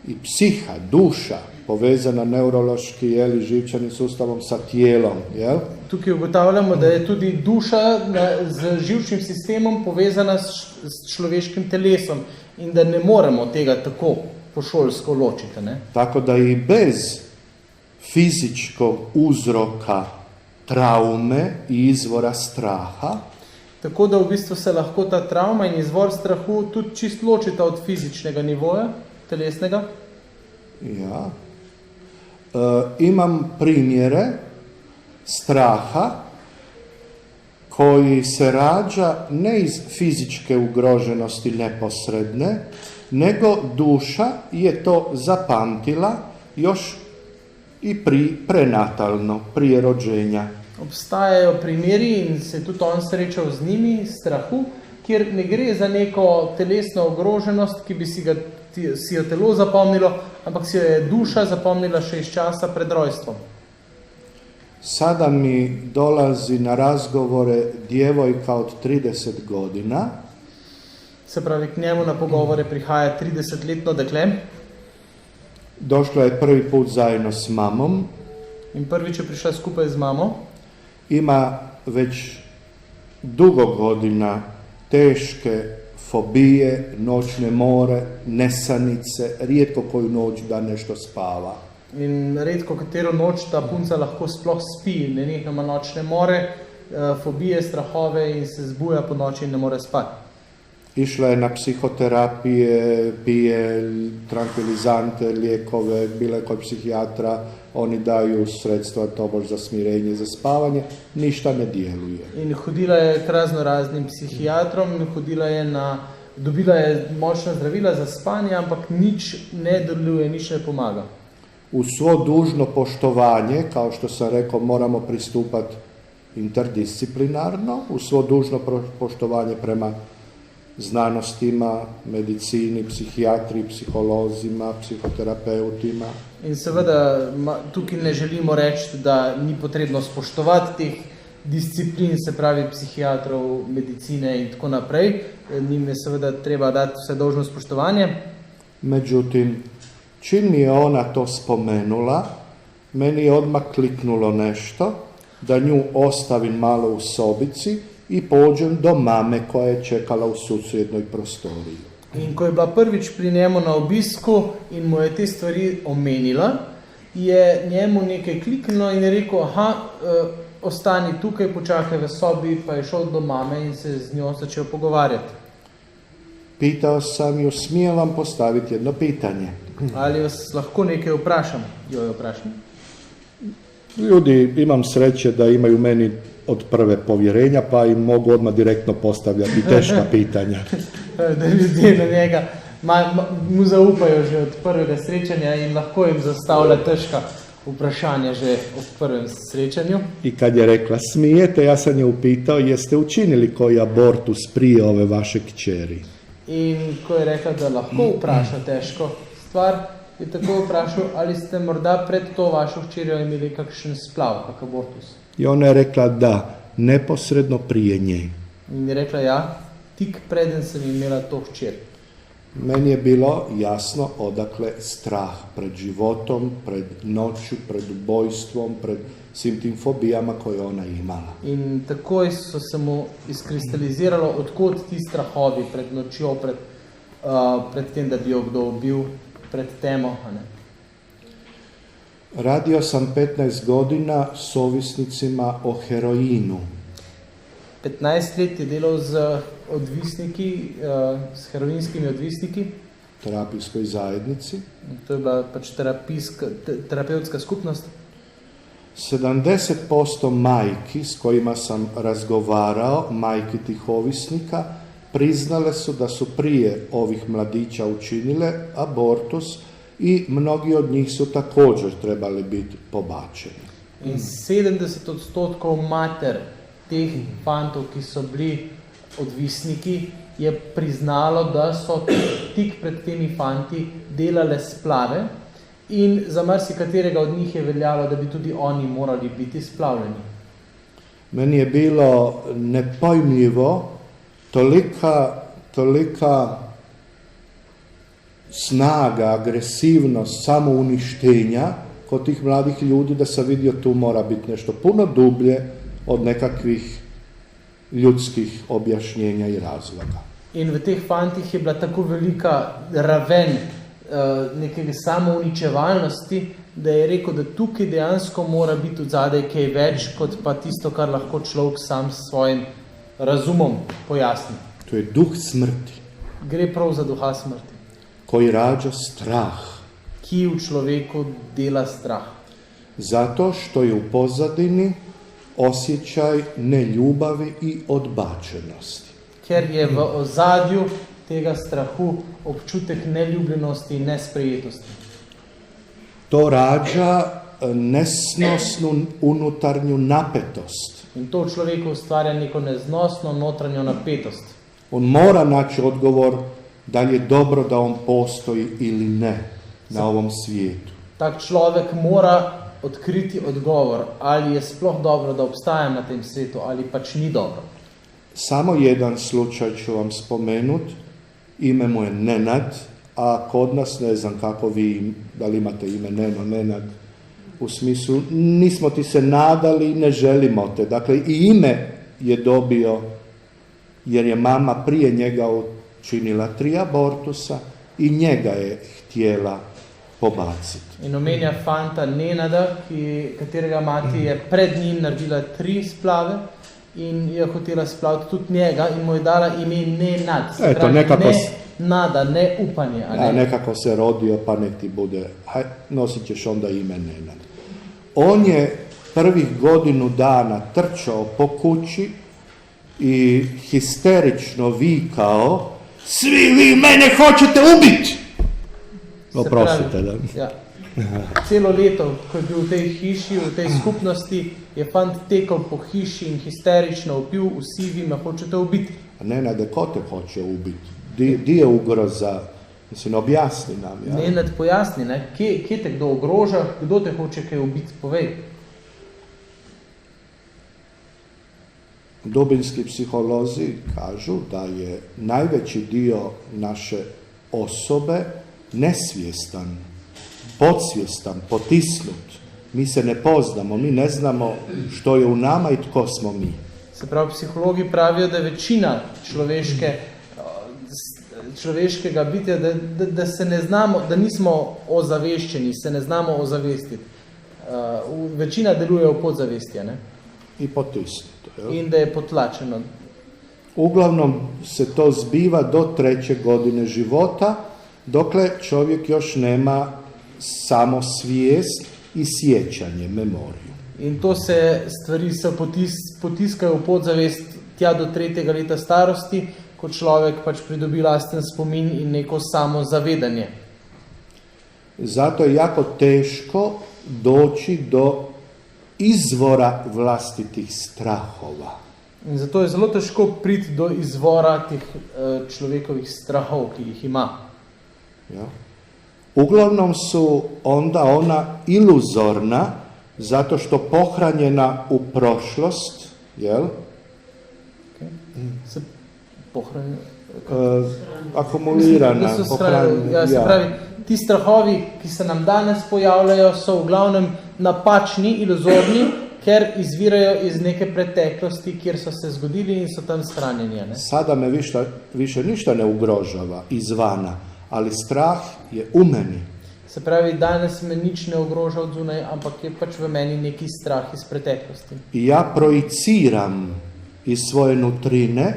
i psiha, duša, povezana neurološki, jeli, živčanim sustavom sa tijelom, jel? tukaj ugotavljamo, da je tudi duša z živčnim sistemom povezana s človeškim telesom in da ne moremo tega tako pošolsko ločiti. Ne? Tako da i bez fizičkog uzroka traume i izvora straha, Tako da v bistvu se lahko ta travma in izvor strahu tudi čist ločita od fizičnega nivoja, telesnega. ja, imam primjere straha koji se rađa ne iz fizičke ugroženosti neposredne, nego duša je to zapamtila još i prenatalno, prije rođenja. Obstajajo primeri in se tudi on srečal z njimi, strahu, kjer ne gre za neko telesno ogroženost, ki bi si jo telo zapomnilo, ampak si jo je duša zapomnila še iz časa pred rojstvom. Sada mi dolazi na razgovore djevojka od 30 godina, Se pravi, k njemu na pogovore prihaja 30-letno dekle došla je prvi put zajedno s mamom, in prvič je prišla skupaj z mamo. ima već dugo godina teške fobije, noćne more, nesanice, rijetko koju noć da nešto spava. In redko katero noč ta punca lahko sploh spi, nenehno ima nočne more, fobije, strahove in se zbuja po noči in ne more spati. Išla je na psihoterapije, pije tranquilizante, lijekove, bila je kod psihijatra, oni daju sredstva tobož za smirenje, za spavanje, ništa ne djeluje. In hodila je k razno raznim psihijatrom, dobila je močna zdravila za spanje, ampak nič ne deluje, nič ne pomaga. U svo dužno poštovanje, kao što sam rekao, moramo pristupati interdisciplinarno, u svo dužno poštovanje prema znanostima, medicini, psihijatriji, psiholozima, psihoterapeutima. In seveda tukaj ne želimo reči, da ni potrebno spoštovati teh disciplin, se pravi psihijatrov, medicine in tako naprej. Njim je seveda treba dati vse dolžno spoštovanje. Međutim, čim mi je ona to spomenula, meni je odmah kliknulo nešto, da nju ostavim malo u sobici i pođem do mame koja je čekala u susjednoj prostoriji. In ko je bila prvič pri njemu na obisku in mu je te stvari omenila, je njemu nekaj kliknilo in je rekel, ostani tukaj, počakaj v sobi, pa je šel do mame in se z njo začel pogovarjati. Pitao sam ju, smijem vam postaviti jedno pitanje. Ali vas lahko nekaj vprašam? Jo je vprašam. Ljudi, imam sreće da imaju meni od prve povjerenja, pa im mogu odmah direktno postavljati teška pitanja. Da ljudje na njega mu zaupajo že od prvega srečanja in lahko jim zastavlja težka vprašanja že od prvem srečanju. I kad je rekla smijete, ja sam je upitao, jeste učinili koji abortus prije ove vaše kćeri? In ko je rekla, da lahko vpraša težko stvar, je tako vprašal, ali ste morda pred to vašo hčerjo imeli kakšen splav, kak abortus. I ona je rekla da, neposredno prije nje. In je rekla, ja, tik preden sem imela to hčer. Meni je bilo jasno odakle strah pred životom, pred noću, pred ubojstvom, pred svim tim fobijama koje ona imala. In takoj so se mu izkristaliziralo, odkot ti strahovi pred nočjo, pred tem, da bi jo kdo ubil, pred temo. A ne? Radio sam 15 godina s ovisnicima o heroinu. 15 let je delal z odvisniki, s heroinskimi odvisniki. Terapijskoj zajednici. To je bila pač terapevtska skupnost. 70% majki s kojima sam razgovarao, majki tih ovisnika, priznale su da su prije ovih mladića učinile abortus i mnogi od njih su također trebali biti pobačeni. In 70% mater teh fantov, ki so bili odvisniki, je priznalo, da so tik pred temi fanti delale splave in za marsikaterega od njih je veljalo, da bi tudi oni morali biti splavljeni. Meni je bilo nepojmljivo tolika snaga, agresivnost, samouništenja kod tih mladih ljudi da sam vidio tu mora biti nešto puno dublje od nekakvih ljudskih objašnjenja i razloga. In v teh fantih je bila tako velika raven nekega samouničevalnosti, da je rekel, da tukaj dejansko mora biti odzadaj kaj več, kot pa tisto, kar lahko človek sam s svojim razumom pojasni. To je duh smrti. Gre prav za duha smrti, koji rađa strah. ki v človeku dela strah. Zato što je u pozadini osjećaj neljubavi i odbačenosti. Ker je v ozadju tega strahu občutek neljubljenosti in nesprejetosti. To rađa nesnosnu unutarnju napetost. In to v človeku ustvarja neko neznosno notranjo napetost. On mora naći odgovor da li je dobro da on postoji ili ne na ovom svijetu. Tak človek mora odkriti odgovor, ali je sploh dobro, da obstajam na tem svetu, ali pač ni dobro. Samo jedan slučaj ću vam spomenut. Ime mu je Nenad, a kod nas ne znam kako vi, da li imate ime Nenad, u smislu nismo ti se nadali i ne želimo te. Dakle, i ime je dobio jer je mama prije njega učinila 3 abortusa i njega je htjela pobaciti. In omenja fanta Nenada, katerega mati je pred njim naredila 3 splave in je hotela splaviti tudi njega in mu je dala ime Nenad. Eto, nekako ne nada, ne upanje. A nekako se rodio, pa nek ti bude, nosit ćeš onda ime Nenad. On je prvih godinu dana trčao po kući i histerično vikao: svi vi mene hoćete ubiti! Oprostite, da. Ja. Celo leto, ko je bil v tej hiši, v tej skupnosti, je fant tekal po hiši in histerično vpil: vsi vi me hočete ubiti. A Nenade, ko te hoće ubiti? Di je ugroza? Mislim, objasni nam. Ja? Nenad, pojasni, ne? Kje te kdo ogroža, kdo te hoče kaj ubiti, povej. Dubinski psiholozi kažu da je najveći dio naše osobe nesvjestan, podsvjestan, potisnut. Mi se ne poznamo, mi ne znamo što je u nama i tko smo mi. Se pravi, psihologi pravijo, da je večina človeškega bitja, da se ne znamo, da nismo ozaveščeni, se ne znamo ozavestiti. Večina deluje v podzavestju, ne? I potisnuto. In da je potlačeno. Uglavnom se to zbiva do 3. godine života, dokle čovjek još nema samo svijest i sjećanje, memoriju. In to stvari se potiskajo v podzavest tja do 3. leta starosti, ko človek pač pridobi lasten spomin in neko samozavedanje. Zato je jako teško doći do izvora vlastitih strahova. In zato je zelo težko priti do izvora teh človekovih strahov, ki jih ima. Ja. Uglavnom su onda ona iluzorna, zato što pohranjena u prošlost, jel? Okay. Se pohranjena? akumulirana. Da so se pravi, ti strahovi, ki se nam danes pojavljajo, so v glavnem napačni, iluzorni, ker izvirajo iz neke preteklosti, kjer so se zgodili in so tam shranjeni. Ne? Sada me više ništa ne ugrožava izvana, ali strah je u meni. Se pravi, danes me nič ne ogroža od zunaj, ampak je pač v meni neki strah iz preteklosti. I ja projiciram iz svoje nutrine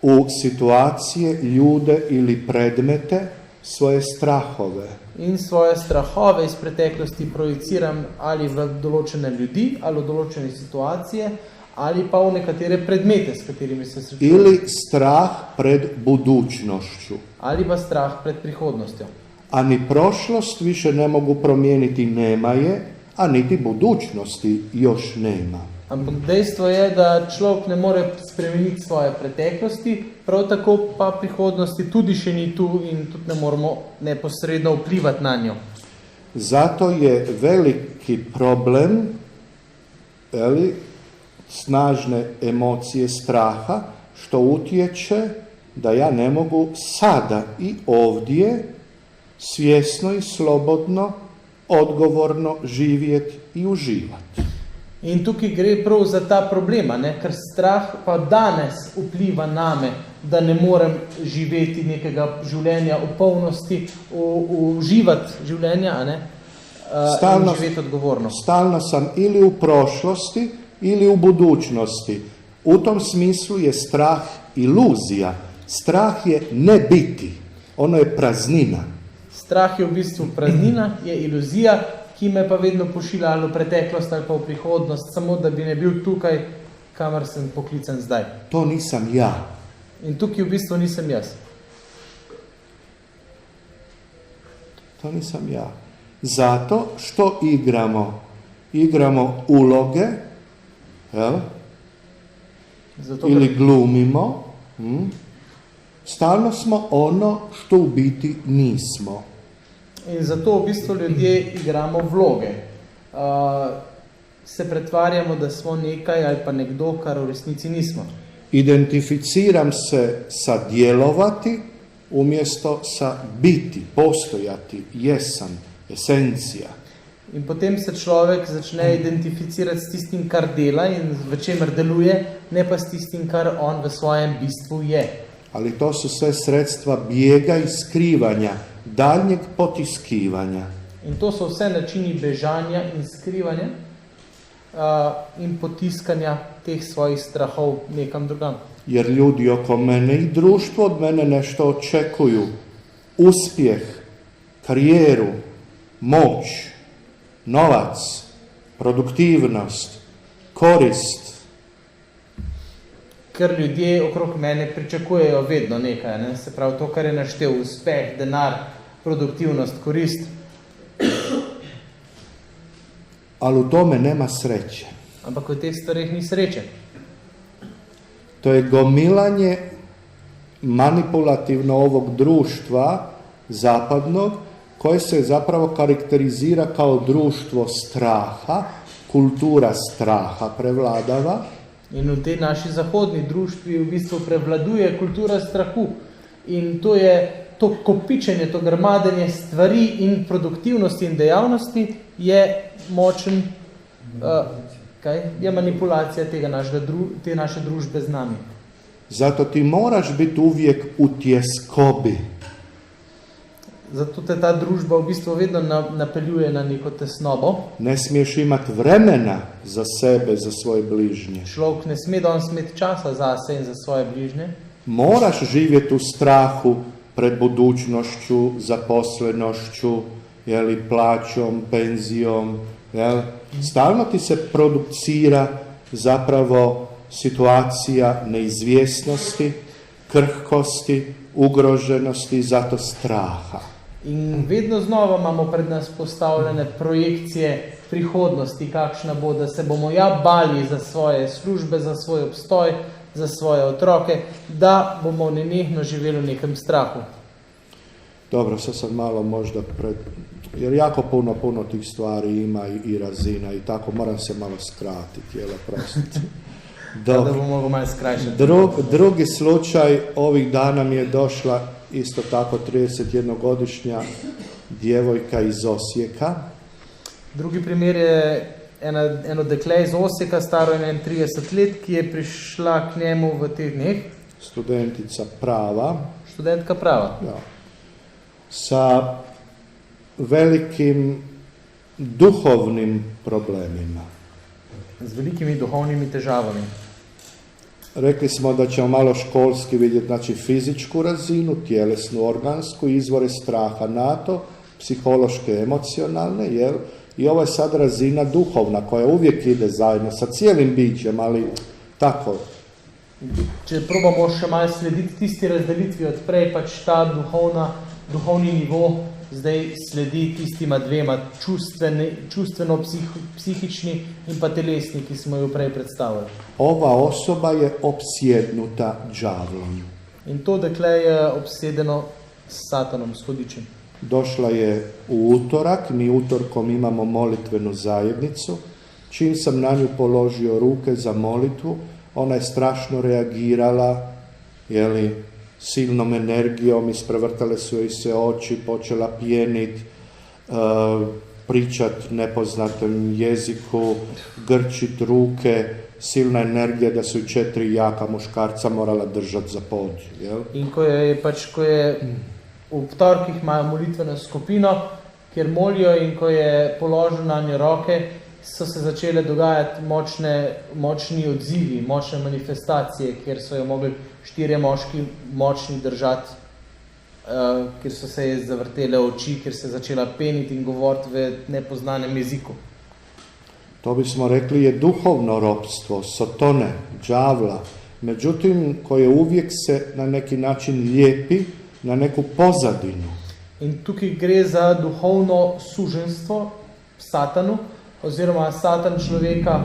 u situacije, ljude ili predmete svoje strahove. In svoje strahove iz preteklosti projiciram ali v določene ljudi, ali v določene situacije, ali pa v nekatere predmete, s katerimi se srečujem. Ili strah pred budućnošću. Ali pa strah pred prihodnostjo. A ni prošlost više ne mogu promijeniti, nema je, a niti budućnosti još nema. Ampak dejstvo je, da človek ne more spremeniti svoje preteklosti, prav tako pa prihodnosti tudi še ni tu in tudi ne moramo neposredno vplivati na njo. Zato je veliki problem snažne emocije straha, što utječe da ja ne mogu sada i ovdje svjesno i slobodno, odgovorno živjeti i uživati. In tukaj gre prav za ta problema, ne? Ker strah pa danes vpliva name, da ne morem živeti nekega življenja v polnosti, uživati življenja, a ne? In živeti odgovorno. Stalno sam ili u prošlosti ili u budućnosti. U tom smislu je strah iluzija. Strah je ne biti. Ono je praznina. Strah je v bistvu praznina, je iluzija, ki me pa vedno pošilja ali v preteklost ali pa v prihodnost, samo da bi ne bil tukaj, kamor sem poklican zdaj. To nisam ja. In tukaj v bistvu nisem jaz. To nisam ja. Zato što igramo uloge, Zato, ili glumimo, stalno smo ono što u biti nismo. In zato v bistvu ljudje igramo vloge. Se pretvarjamo, da smo nekaj ali pa nekdo, kar v resnici nismo. Identificiram se sa djelovati umjesto sa biti, postojati, jesam, esencija. In potem se človek začne identificirati s tistim, kar dela in v čemer deluje, ne pa s tistim, kar on v svojem bistvu je. Ali to su sve sredstva bijega i skrivanja, daljnjeg potiskivanja. In to so vse načini bežanja in skrivanja in potiskanja teh svojih strahov nekam drugam. Jer ljudi oko mene i društvo od mene nešto očekuju. Uspjeh, karijeru, moć, novac, produktivnost, korist. Ker ljudje okrog mene pričakujejo vedno nekaj, ne? Se pravi to, kar je naštel, uspeh, denar, produktivnost, korist. Ali u tome nema sreće. Ampak v teh stvareh ni sreče. To je gomilanje manipulativno ovog društva zapadnog, koje se zapravo karakterizira kao društvo straha, kultura straha prevladava. In v tej naši zahodni društvi v bistvu prevladuje kultura strahu. In to je to kopičenje, to grmadenje stvari in produktivnosti in dejavnosti je močen, je manipulacija te naše družbe z nami. Zato ti moraš biti uvijek u tjeskobi. Zato te ta družba v bistvu vedno napeljuje na neko tesnobo. Ne smiješ imati vremena za sebe, za svoje bližnje. Človek ne sme danes imeti časa zase in za svoje bližnje. Moraš živjeti u strahu pred budućnošću, zaposlenošću, plaćom, penzijom. Stalno ti se producira zapravo situacija neizvjesnosti, krhkosti, ugroženosti, zato straha. In vedno znova imamo pred nas postavljene projekcije prihodnosti, kakšna bo, da se bomo bali za svoje službe, za svoj obstoj, za svoje otroke, da bomo nenehno živeli v nekem strahu. Dobro, sad malo možda jer jako puno tih stvari ima i razina i tako, moram se malo skratiti, prostiti. da bom mogel malo skrajšati. Drugi slučaj, ovih dana mi je došla isto tako 31-godišnja djevojka iz Osijeka. Drugi primer je eno dekle iz Osijeka, staro 31 let, ki je prišla k njemu v teh dneh. Studentica prava. Študentka prava. Ja. Sa velikim duhovnim problemima. Z velikimi duhovnimi težavami. Rekli smo da ćemo malo školski vidjeti, znači fizičku razinu, tjelesnu, organsku, izvore straha na to, psihološke, emocionalne, jel? I ovo je sad razina duhovna koja uvijek ide zajedno sa cijelim bićem, ali tako. Če probamo še malo slediti tisti razdelitvi odprej, pač ta duhovni nivo zdaj sledi tistima dvema, čustveno, psihični in pa telesni, ki smo jo prej predstavili. Ova osoba je opsjednuta đavlom. In to dekle je obsedeno s satanom, s hudičem. Došla je u utorak, mi utorkom imamo molitvenu zajednicu. Čim sam na nju položio ruke za molitvu, ona je strašno reagirala, jeli, silnom energijom, isprevrtale su joj se oči, počela pjenit, pričat nepoznatom jeziku, grčit ruke, silna energija da su 4 jaka muškarca morala držati za pod. Jel? In ko je v torkih imajo molitveno skupino, kjer molijo, in ko je položil na njo roke, so se začele dogajati močni odzivi, močne manifestacije, kjer so jo mogli 4 moški močni držati, kjer so se zavrtele oči, kjer se je začela peniti in govoriti v nepoznanem jeziku. To bismo rekli je duhovno ropstvo, sotone, đavla, međutim koje uvijek se na neki način lijepi na neku pozadinu. In tukaj gre za duhovno suženstvo satanu, oziroma satan človeka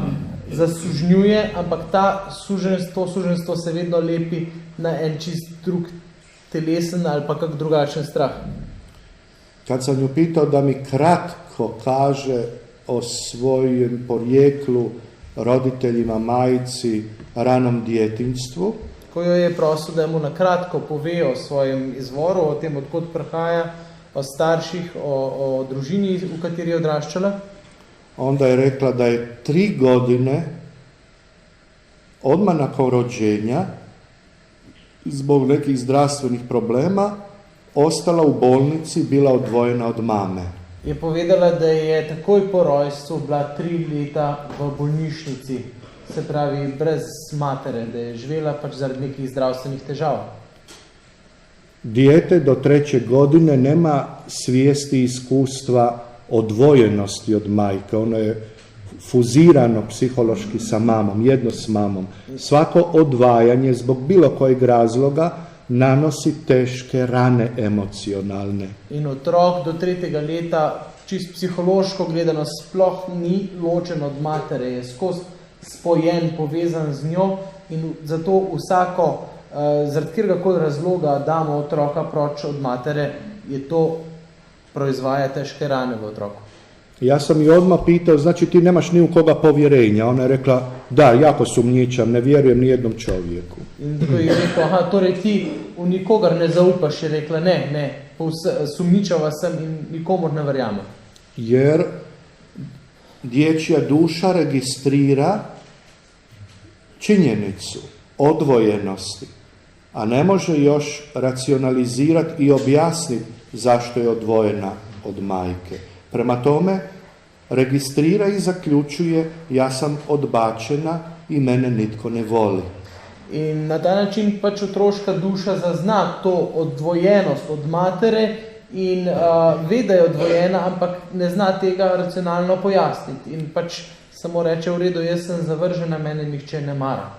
zasužnjuje, ampak to suženstvo se vedno lepi na en čist drug telesen ali pa kak drugačen strah. Kad sam ju pitao da mi kratko kaže o svojem porijeklu, roditeljima, majici, ranom djetinjstvu, ko jo je prosil, da mu nakratko pove o svojem izvoru, o tem, odkot prihaja, o starših, o družini, v kateri je odraščala, onda je rekla da je 3 godine odmah nakon rođenja zbog nekih zdravstvenih problema ostala u bolnici, bila odvojena od mame. Je povedala, da je takoj po rojstvu bila 3 leta v bolnišnici, se pravi brez matere, da je živela pač zaradi nekih zdravstvenih težav. Dijete do 3. godine nema svijesti i iskustva odvojenosti od majke. Ono je fuzirano psihološki sa mamom, jedno s mamom. Svako odvajanje zbog bilo kojeg razloga nanosi teške rane emocionalne. In otrok do 3. leta čist psihološko gledano sploh ni ločen od matere, je skozi spojen, povezan z njo, in zato vsako, zaradi katerega razloga damo otroka proč od matere, je to proizvaja teške rane v otroku. Ja sam ju odmah pitao, znači ti nemaš ni u koga povjerenja. Ona je rekla, da, jako sumnjičam, ne vjerujem ni jednom čovjeku. In tako je rekla, torej ti v nikogar ne zaupaš, je rekla, ne, sumničava sem in nikomor ne verjamem. Jer dječja duša registrira činjenicu odvojenosti, a ne može još racionalizirati i objasniti zašto je odvojena od majke. Prema tome, registrira i zaključuje, ja sam odbačena i mene nitko ne voli. In na ta način pač otroška duša zazna to odvojenost od matere in ve, da je odvojena, ampak ne zna tega racionalno pojasniti. In pač samo reče, v redu, jaz sem zavržena, mene nihče ne mara.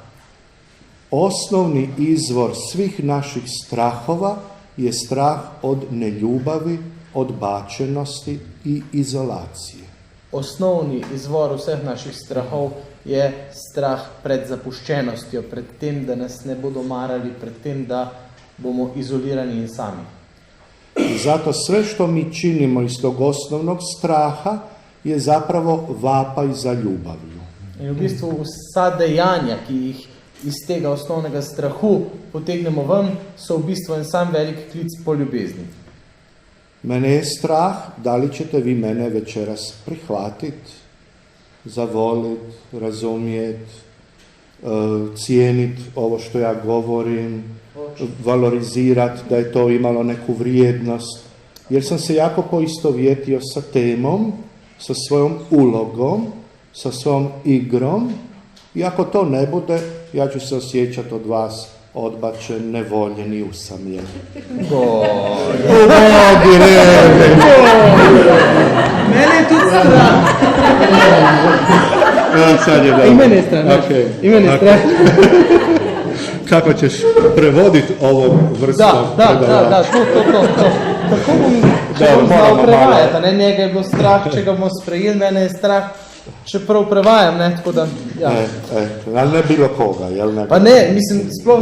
Osnovni izvor svih naših strahova je strah od neljubavi, odbačenosti i izolacije. Osnovni izvor vseh naših strahov je strah pred zapuščenostjo, pred tem, da nas ne bodo marali, pred tem, da bomo izolirani in sami. I zato sve što mi činimo iz tog osnovnog straha je zapravo vapaj za ljubavlju. In v bistvu vsa dejanja, ki jih iz tega osnovnega strahu potegnemo ven, so v bistvu en sam velik klic po ljubezni. Mene je strah, da li ćete vi mene večeras prihvatiti, zavoliti, razumjeti, cijeniti ovo što ja govorim, valorizirati da je to imalo neku vrijednost. Jer sam se jako poistovjetio sa temom, sa svojom ulogom, sa svojom igrom. I ako to ne bude, ja ću se osjećati od vas odbačen, nevoljen i usamljen. Mene je tudi strah. Sad je dobro. I mene je strah. Okay. I mene je strah. Kako ćeš prevoditi ovo vrstu? Da, to. Kako bom znal prevajati, ne? Njega je bilo strah, če ga bomo sprejeli, mene je strah, če prav prevajam, ne, tako da, ja. Ali ne bilo koga, jel ne? Pa ne, mislim, sploh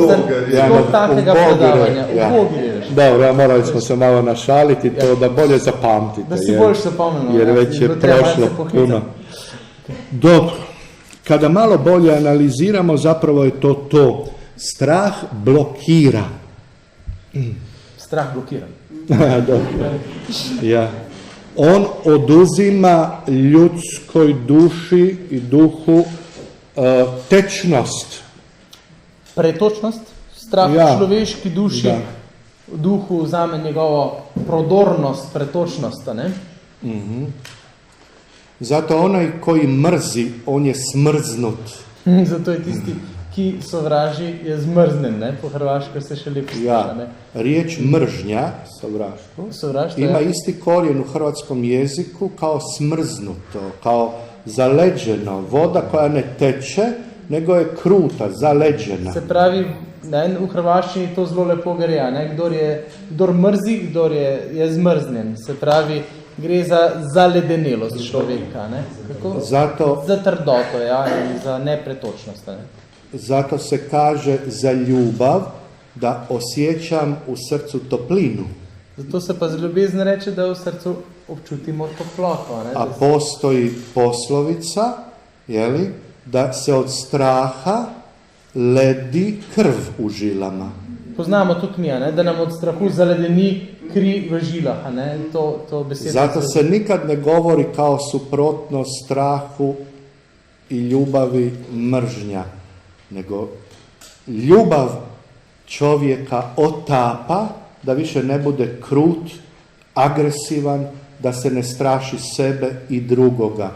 takega predavanja, ubogire. Dobro, morali smo se malo našaliti, to da bolje zapamtite. Da si bolj zapomnimo. Jer već je prošlo puno. Dobro, kada malo bolje analiziramo, zapravo je to. Strah blokira. Strah blokira. Dobro. Ja. On oduzima ljudskoj duši i duhu tečnost. Pretočnost. Strah človeški duši, duhu vzame njegovo prodornost, pretočnost, ne? Zato onaj koji mrzi, on je smrznut. Zato je tisti, ki sovraži, je zmrznen, ne? Po hrvaško se še lepo sliša, ne? Riječ mržnja, sovraštvo, ima isti korijen u hrvatskom jeziku kao smrznuto, kao zaleđeno, voda koja ne teče, nego je kruta, zaleđena. Se pravi, ne, v hrvaščini to zelo lepo gre, ne? Kdor mrzi, kdor je zmrznjen. Se pravi, gre za zaledenelost človeka, ne? Kako? Za trdoto, ja, in za nepretočnost, ne? Zato se kaže za ljubav da osjećam u srcu toplinu. Zato se pa za ljubezen reče, da v srcu občutimo toploto, ne? A postoji poslovica, jeli, da se od straha ledi krv u žilama. Poznamo tudi mi, ne? Da nam od strahu zaledeni kri v žilah, ne? To besedo. Zato se nikad ne govori kao suprotnost strahu i ljubavi mržnja, nego ljubav čovjeka otapa da više ne bude krut, agresivan, da se ne straši sebe i drugoga.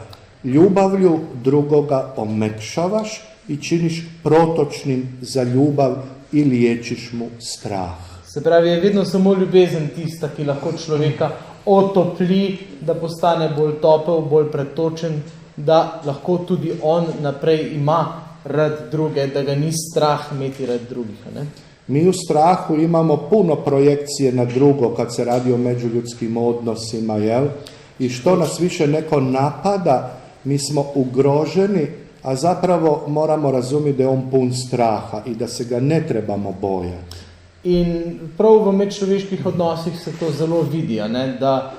Ljubavlju drugoga omekšavaš i činiš protočnim za ljubav i liječiš mu strah. Se pravi, je vedno samo ljubezen tista, ki lahko človeka otopli, da postane bolj topel, bolj pretočen, da lahko tudi on naprej ima rad druge, da ga ni strah imeti rad drugih, ne? Mi u strahu imamo puno projekcije na drugo kad se radi o međuljudskim odnosima, jel? I što nas više neko napada, mi smo ugroženi, a zapravo moramo razumjeti da je on pun straha i da se ga ne trebamo bojati. In prav v medčloveških odnosih se to zelo vidi, ne? Da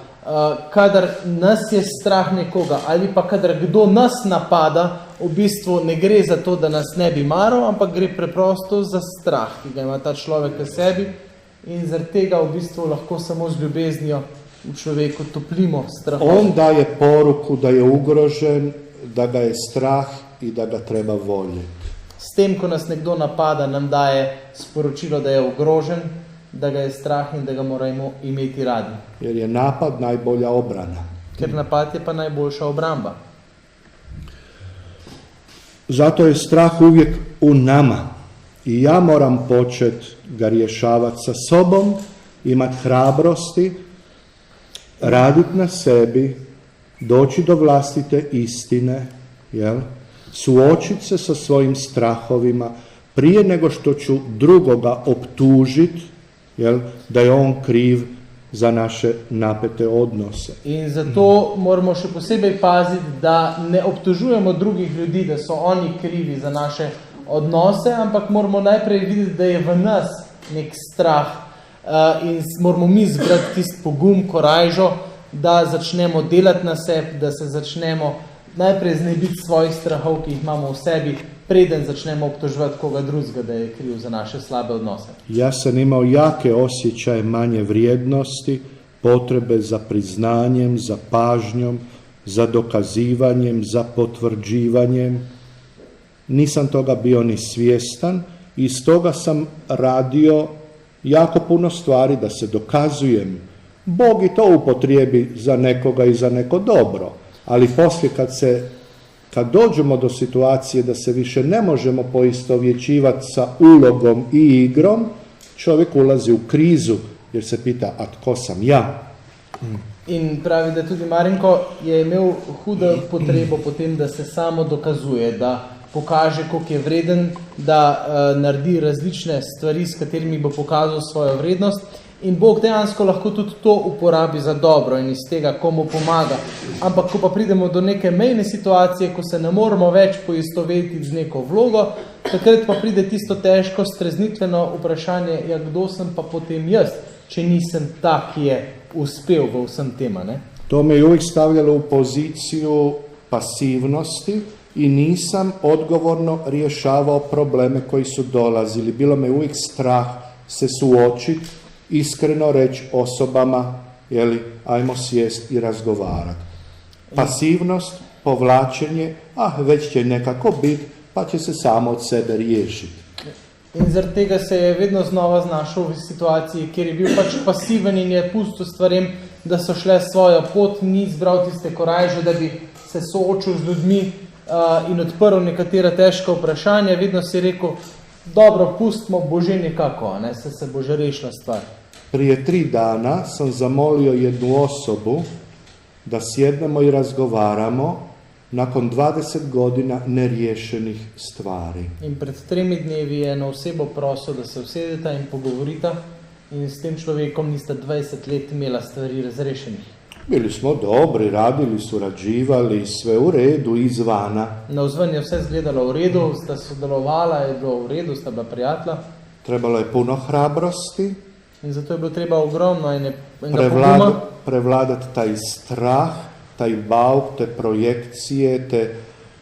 kadar nas je strah nekoga ali pa kadar kdo nas napada, v bistvu ne gre za to, da nas ne bi maral, ampak gre preprosto za strah, ki ga ima ta človek v sebi, in zaradi tega v bistvu lahko samo z ljubeznijo v človeku toplimo strah. On daje poruku da je ugrožen, da ga je strah i da ga treba voljeti. S tem, ko nas nekdo napada, nam daje sporočilo, da je ogrožen, da ga je strah in da ga moramo imeti radi. Jer je napad najbolja obrana. Ker napad je pa najboljša obramba. Zato je strah uvijek u nama. I ja moram početi ga rješavati sa sobom, imati hrabrosti, raditi na sebi, doći do vlastite istine, jel? Suočiti se sa svojim strahovima prije nego što ću drugoga optužiti, jel, da je on kriv za naše napete odnose. In zato moramo še posebej paziti, da ne obtožujemo drugih ljudi, da so oni krivi za naše odnose, ampak moramo najprej videti, da je v nas nek strah in moramo mi zbrati tisti pogum, korajžo, da začnemo delati na sebi, da se začnemo najprej znebiti svojih strahov, ki jih imamo v sebi, preden začnemo obtoževati koga drugega, da je kriv za naše slabe odnose. Ja sam imao jake osjećaje manje vrijednosti, potrebe za priznanjem, za pažnjom, za dokazivanjem, za potvrđivanjem. Nisam toga bio ni svjestan i stoga sam radio jako puno stvari da se dokazujem. Bog i to upotrijebi za nekoga i za neko dobro, ali poslije kad dođemo do situacije da se više ne možemo poistovjećivati sa ulogom i igrom, čovjek ulazi u krizu jer se pita, a tko sam ja? In pravi, da tudi Marinko je imel hudo potrebo potem, da se samo dokazuje, da pokaže, koliko je vreden, da naredi različne stvari, s katerimi bo pokazal svojo vrednost. In Bog dejansko lahko tudi to uporabi za dobro in iz tega komu pomaga. Ampak, ko pa pridemo do neke mejne situacije, ko se ne moramo več poistovetiti z neko vlogo, takrat pa pride tisto težko streznitveno vprašanje, ja, kdo sem pa potem jaz, če nisem ta, ki je uspel v vsem tema, ne? To me je uvijek stavljalo u poziciju pasivnosti i nisam odgovorno rješavao probleme koji su dolazili. Bilo me uvijek strah se suočiti, iskreno reći osobama, ajmo sjest i razgovarati. Pasivnost, povlačenje, već će nekako biti, pa će se samo od sebe riješiti. In zaradi tega se je vedno znova znašel v situaciji, kjer je bil pač pasiven in je pustil stvarem, da so šle svojo pot, ni izbral tiste korajže, da bi se soočil z ljudmi in odprl nekatera težka vprašanja. Vedno si rekel, dobro, pustimo, bo že nekako, ne, se bo že rešila stvar. Prije 3 dana sam zamolio jednu osobu da sjednemo i razgovaramo nakon 20 godina neriješenih stvari. In pred 3 dnevi je eno osebo prosil, da se usedeta in pogovorita in s tem človekom nista 20 let imela stvari razrešenih. Bili smo dobri, radili, surađivali, sve u redu, izvana. Navzven je vse izgledalo v redu, sta sodelovala, je bilo v redu, sta bila prijatelja. Trebalo je puno hrabrosti. In zato je bilo treba ogromno enega poguma. Prevladati taj strah, taj bauk, te projekcije,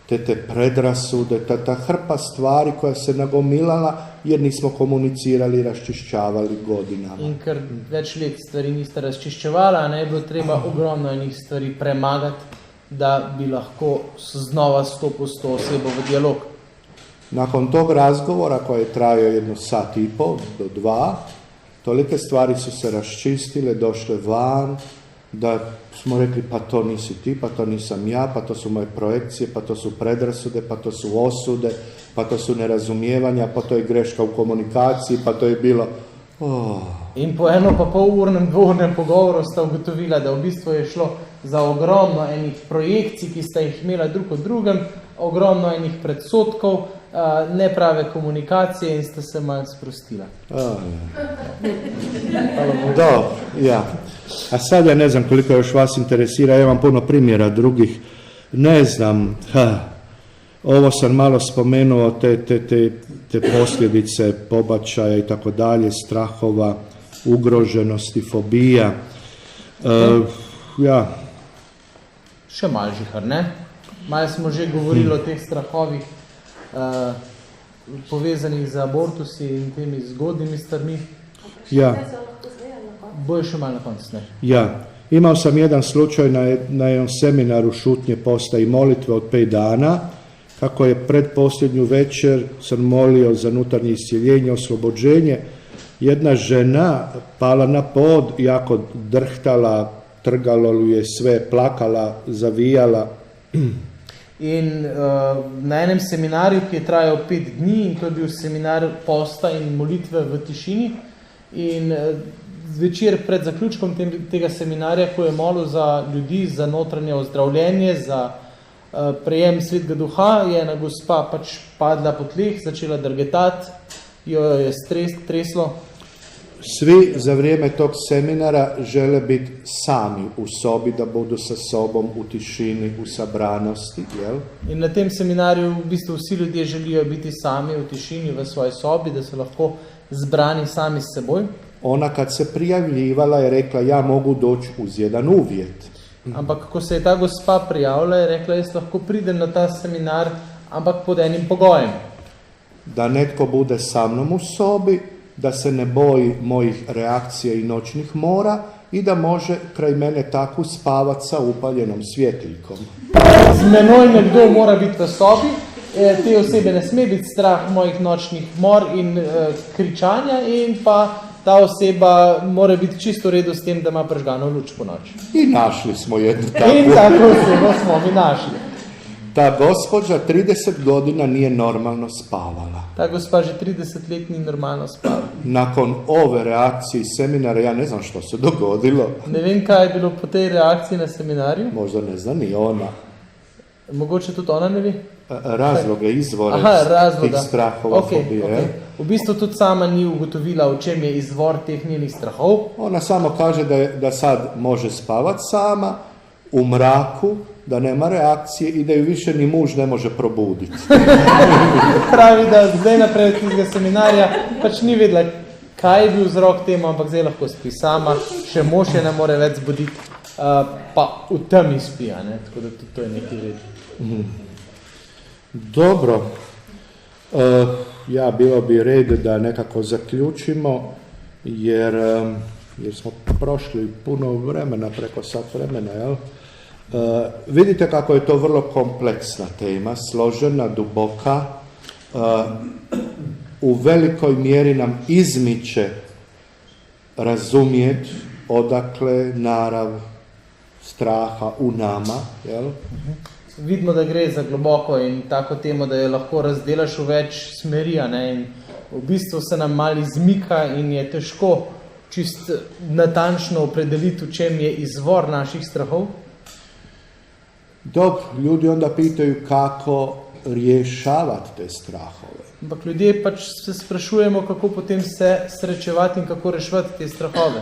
te predrasude, ta hrpa stvari koja se nagomilala jer nismo komunicirali, raščišćavali godinama. In ker več let stvari niste razčiščevala, ne je bilo treba ogromno enih stvari premagati, da bi lahko znova stopil s to osebo v dialog. Nakon tog razgovora koji je trajao 1,5 sata do 2, tolike stvari su se raščistile, došle van, da smo rekli, pa to nisi ti, pa to nisam ja, pa to su moje projekcije, pa to su predrasude, pa to su osude, pa to su nerazumijevanja, pa to je greška u komunikaciji, pa to je bilo... In po 1,5-urnem, 2-urnem pogovoru sta ugotovila, da v bistvu je šlo za ogromno enih projekcij, ki sta jih imela drug od drugem, ogromno enih predsodkov, neprave komunikacije in sta se malo sprostila. Dobro, ja. A sad ja ne znam koliko još vas interesira, ja imam puno primjera drugih, ne znam, ovo sam malo spomenuo, te posljedice pobačaja i tako dalje, strahova, ugroženosti, fobija. Ja. Še malo žihar, ne? Malo smo že govorili o teh strahovih povezanih z abortusi in temi zgodnimi stvarmi. Ja. Boje še malo na koncu, ne? Ja. Imao sam jedan slučaj na jednom seminaru šutnje, posta i molitve od 5 dana, kako je predposljednju večer sam molio za unutarnje iscjeljenje, oslobođenje. Jedna žena pala na pod, jako drhtala, trgalo ju je sve, plakala, zavijala. In na enem seminarju, ki je trajal 5 dni, in to je bil seminar posta in molitve v tišini, in zvečer pred zaključkom tega seminarja, ko je molil za ljudi, za notranje ozdravljenje, za prejem Svetega Duha, je ena gospa pač padla po tleh, začela drgetati, jo je treslo. Svi za vrijeme tog seminara žele biti sami u sobi, da budu sa sobom u tišini, u sabranosti, jel? In na tem seminarju v bistvu vsi ljudje želijo biti sami v tišini, v svoji sobi, da so lahko zbrani sami s seboj. Ona kad se prijavljivala je rekla, ja mogu doći uz jedan uvjet. Ampak ko se je ta gospa prijavila, je rekla, jaz lahko pridem na ta seminar, ampak pod enim pogojem. Da netko bude sa mnom u sobi, da se ne boji mojih reakcija i noćnih mora i da može kraj mene tako spavat sa upaljenom svjetiljkom. Z menoj nekdo mora biti v sobi, te osebe ne sme biti strah mojih nočnih mor in kričanja in pa ta oseba mora biti čisto v redu s tem, da ima prižgano luč po noči. I našli smo jednu In takvu. tako osebo smo mi našli. Ta gospođa 30 godina nije normalno spavala. Ta gospa že 30 let ni normalno spala. Nakon ove reakcije iz seminara, ja ne znam što se dogodilo, Ne vem, kaj je bilo po tej reakciji na seminarju. možda ne zna ni ona, Mogoče tudi ona ne ve. razloge, izvore razloga. tih strahova, Okay, fobije. okay. V bistvu tudi sama ni ugotovila, v čem je izvor teh njenih strahov. Ona samo kaže da sad može spavat sama, u mraku, da nema reakcije i da ju više ni muž ne može probuditi. Pravi, da zdaj naprej od tistega seminarja pač ni vedela, kaj je bil vzrok temu, ampak zdaj lahko spi sama, še mož je ne more več zbuditi, pa v temi spi, a ne? Tako da tudi to je nekaj red. Dobro, ja bilo bi red da nekako zaključimo, jer smo prošli puno vremena, preko sat vremena, jel? Vidite kako je to vrlo kompleksna tema, složena, duboka, u velikoj mjeri nam izmiče razumjeti odakle narav straha u nama, jel? Vidimo, da gre za globoko in tako temo, da jo lahko razdelaš v več smeri, a ne? In v bistvu se nam malo izmika in je težko čist natančno opredeliti, v čem je izvor naših strahov. Dok ljudi onda pitaju kako rješavati te strahove. Ampak ljudje pač se sprašujemo, kako potem se srečevati in kako reševati te strahove.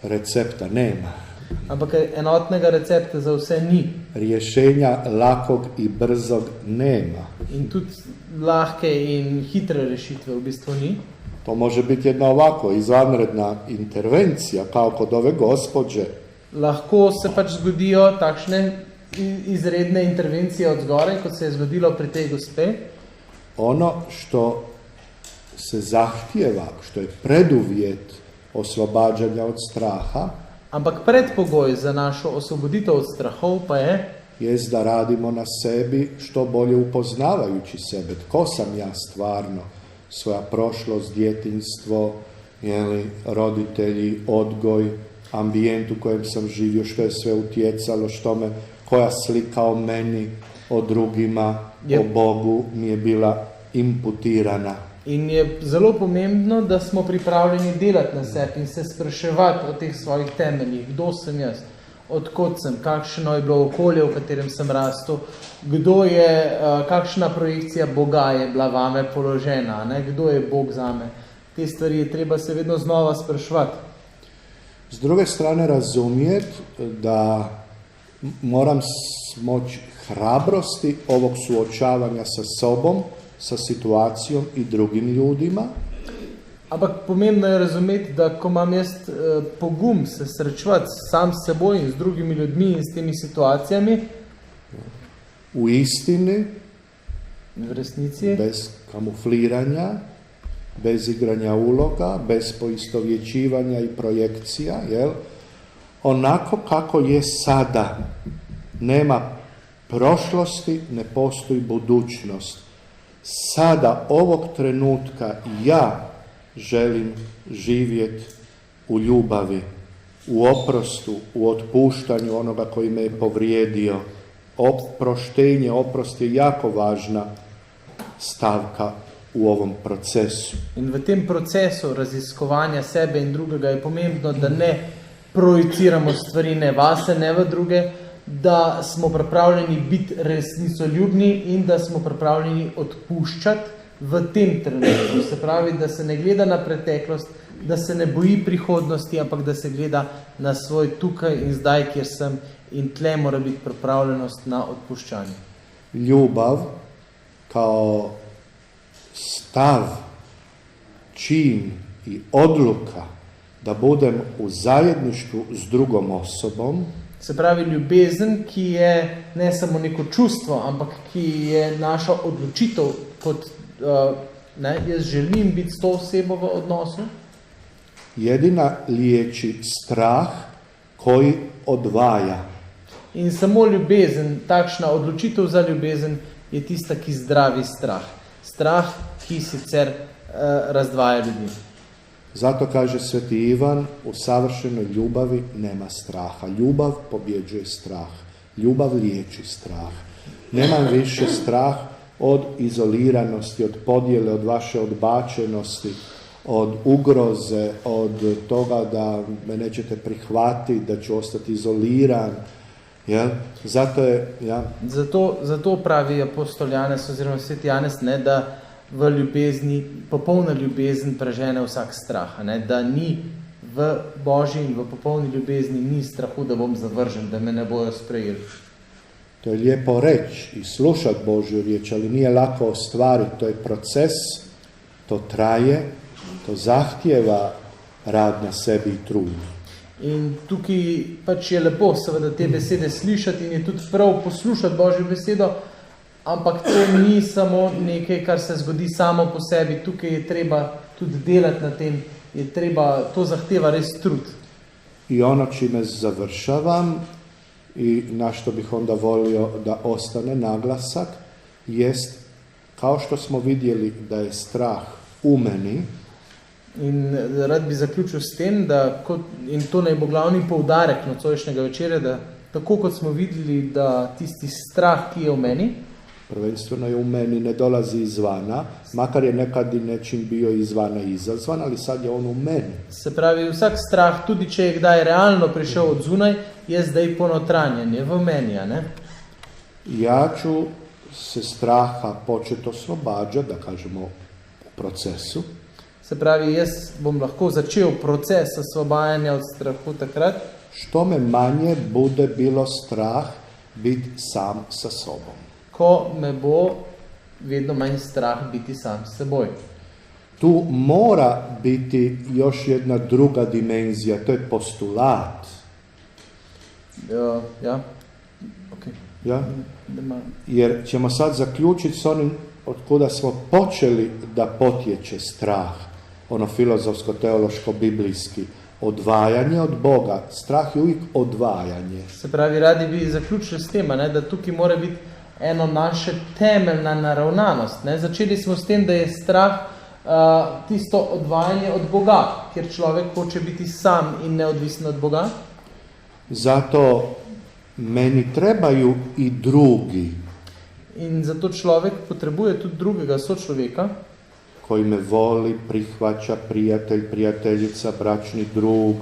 Recepta nema. Ampak enotnega recepta za vse ni. Rješenja lakog i brzog nema. In tudi lahke in hitre rešitve v bistvu ni. To može biti jedna ovako izvanredna intervencija, kao kod ove gospođe. Lahko se pač zgodijo takšne izredne intervencije od zgoraj, kot se je zgodilo pri tej gospe. Ono što se zahtijeva, što je preduvjet oslobađanja od straha, Ampak predpogoj za našo osvoboditev od strahov pa je, da radimo na sebi što bolje upoznavajući sebe. Tko sam ja stvarno? Svoja prošlost, djetinjstvo, roditelji, odgoj, ambijent u kojem sam živio, što je sve utjecalo, koja slika o meni, o drugima, o Bogu mi je bila imputirana. In je zelo pomembno, da smo pripravljeni delati na sebi in se spraševati o teh svojih temeljih. Kdo sem jaz? Odkot sem? Kakšno je bilo okolje, v katerem sem rastel? Kakšna projekcija Boga je bila vame položena? Ne? Kdo je Bog zame? Te stvari je treba se vedno znova spraševati. S druge strane razumjeti da moram smoći hrabrosti ovog suočavanja sa sobom, sa situacijom i drugim ljudima. Ampak pomembno je razumeti, da ko imam jaz pogum se srečevati sam s seboj in z drugimi ljudmi in s temi situacijami, u istini, v resnici, bez kamufliranja, bez igranja uloga, bez poistovjećivanja i projekcija, onako kako je sada. Nema prošlosti, ne postoji budućnost. Sada, ovog trenutka, ja želim živjeti u ljubavi, u oprostu, u otpuštanju onoga koji me je povrijedio. Oproštenje, oprost je jako važna stavka u ovom procesu. In v tem procesu raziskovanja sebe in drugega je pomembno, da ne projiciramo stvari ne vase, ne v druge, da smo pripravljeni biti resnicoljubni in da smo pripravljeni odpuščati v tem trenutku. Se pravi, da se ne gleda na preteklost, da se ne boji prihodnosti, ampak da se gleda na svoj tukaj in zdaj, kjer sem, in tle mora biti pripravljenost na odpuščanje. Ljubav kao stav, čin i odluka da budem u zajedništvu s drugom osobom. Se pravi ljubezen, ki je ne samo neko čustvo, ampak ki je naša odločitev, kot jaz želim biti s to osebo v odnosu. Jedina liječi strah koji odvaja. In samo ljubezen, takšna odločitev za ljubezen je tista, ki zdravi strah. Strah, ki sicer razdvaja ljudi. Zato kaže Sveti Ivan, u savršenoj ljubavi nema straha. Ljubav pobjeđuje strah. Ljubav liječi strah. Nemam više strah od izoliranosti, od podjele, od vaše odbačenosti, od ugroze, od toga da me nećete prihvatiti, da ću ostati izoliran. Ja? Zato je... Ja. Zato pravi apostol Janez oziroma Sveti Janez, da v ljubezni, popolna ljubezen prežene vsak strah, da ni v Božji in v popolni ljubezni ni strahu, da bom zavržen, da me ne bojo sprejeli. To je lijepo reći i slušati Božju riječ, ali nije lako ostvariti. To je proces, to traje, to zahtjeva rad na sebi i trud. In tukaj pač je lepo seveda te besede slišati in je tudi prav poslušati Božjo besedo, ampak to ni samo nekaj, kar se zgodi samo po sebi. Tukaj je treba tudi delati na tem, to zahteva res trud. I ono čime završavam i na što bih onda volio da ostane naglasak, jest, kao što smo vidjeli da je strah u meni. In rad bi zaključil s tem, in to naj bo glavni poudarek nocojšnjega večera, da tako kot smo videli, da tisti strah, ki je v meni, prvenstveno je u meni, ne dolazi izvana, makar je nekad i nečim bio izvana izazvan, ali sad je on u meni. Se pravi, vsak strah, tudi če je kdaj realno prišel od zunaj, je zdaj ponotranjen, je v meni, ne? Ja ću se straha početi oslobađati, da kažemo, u procesu. Se pravi, jaz bom lahko začel proces osvobajanja od strahu takrat, što me manje bude bilo strah biti sam sa sobom. Ko me bo vedno manj strah biti sam s seboj. Tu mora biti još jedna druga dimenzija, to je postulat. Ja, okay. Ja? Jer ćemo sad zaključiti s onim od kuda smo počeli da potječe strah. Ono filozofsko-teološko-biblijski. Odvajanje od Boga. Strah je uvijek odvajanje. Se pravi, radi bi zaključili s tem, da tukaj mora biti eno naše temeljna naravnanost. Začeli smo s tem, da je strah tisto odvajanje od Boga, ker človek hoče biti sam in neodvisen od Boga. Zato meni trebaju i drugi. In zato človek potrebuje tudi drugega sočloveka, koji me voli, prihvaća, prijatelj, prijateljica, bračni drug,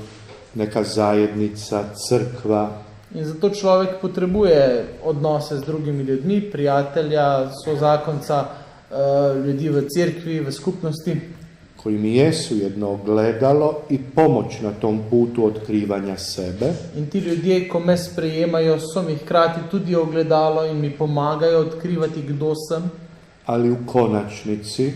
neka zajednica, crkva. In zato človek potrebuje odnose z drugimi ljudmi, prijatelja, sozakonca, ljudi v cerkvi, v skupnosti. Koji mi jesu jedno ogledalo i pomoć na tom putu otkrivanja sebe. In ti ljudje, ko me sprejemajo, so mi hkrati tudi ogledalo in mi pomagajo odkrivati, kdo sem. Ali u konačnici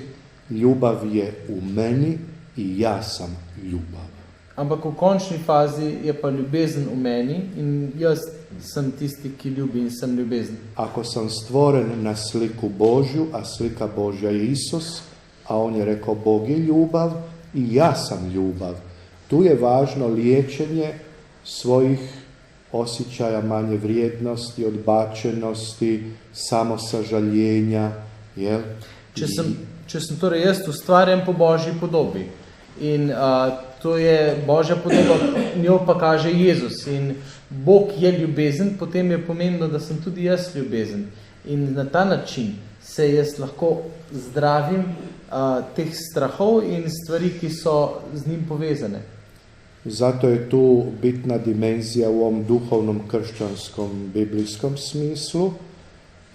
ljubav je u meni i ja sam ljubav. Ampak v končni fazi je pa ljubezen v meni in jaz sem tisti, ki ljubi in sem ljubezen. Ako sam stvoren na sliku Božju, a slika Božja je Isus, a on je rekao Bog je ljubav i ja sam ljubav. Tu je važno liječenje svojih osjećaja manje vrijednosti, odbačenosti, samosažaljenja. Jel? Če sem torej jaz ustvarjen po Božji podobi in to je Božja podoba, njo pa kaže Jezus in Bog je ljubezen, potem je pomembno, da sem tudi jaz ljubezen. In na ta način se jaz lahko zdravim teh strahov in stvari, ki so z njim povezane. Zato je tu bitna dimenzija u ovom duhovnom kršćanskom biblijskom smislu,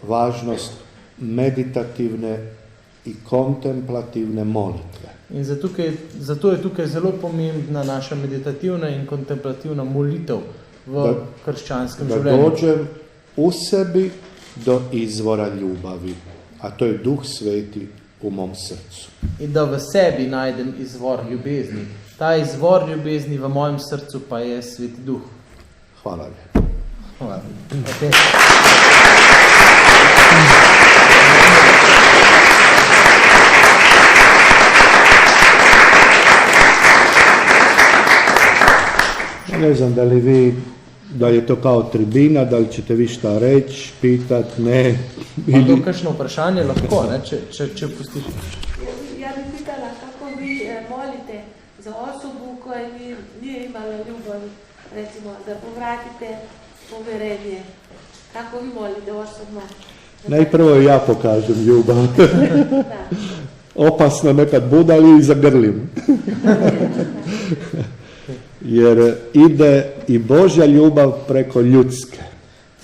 važnost meditativne i kontemplativne molitve. In zato je tukaj zelo pomembna naša meditativna in kontemplativna molitev v krščanskem življenju. Da dođem u sebi do izvora ljubavi, a to je Duh Sveti u mom srcu. In da v sebi najdem izvor ljubezni. Ta izvor ljubezni v mojem srcu pa je Sveti Duh. Hvala lijepo. Hvala. Okay. Ne znam da li vi, da je to kao tribina, da li ćete vi šta reći, pitat, ne. Pa to kakšno vprašanje lahko, ne, če pustiš. Ja bi pitala, kako vi molite za osobu koja nije imala ljubav, recimo, da povratite poverenje. Kako vi molite osobno? Najprvo ja pokažem ljubav. Da. Opasno nekad bude, ali i zagrlim. Jer ide i Božja ljubav preko ljudske.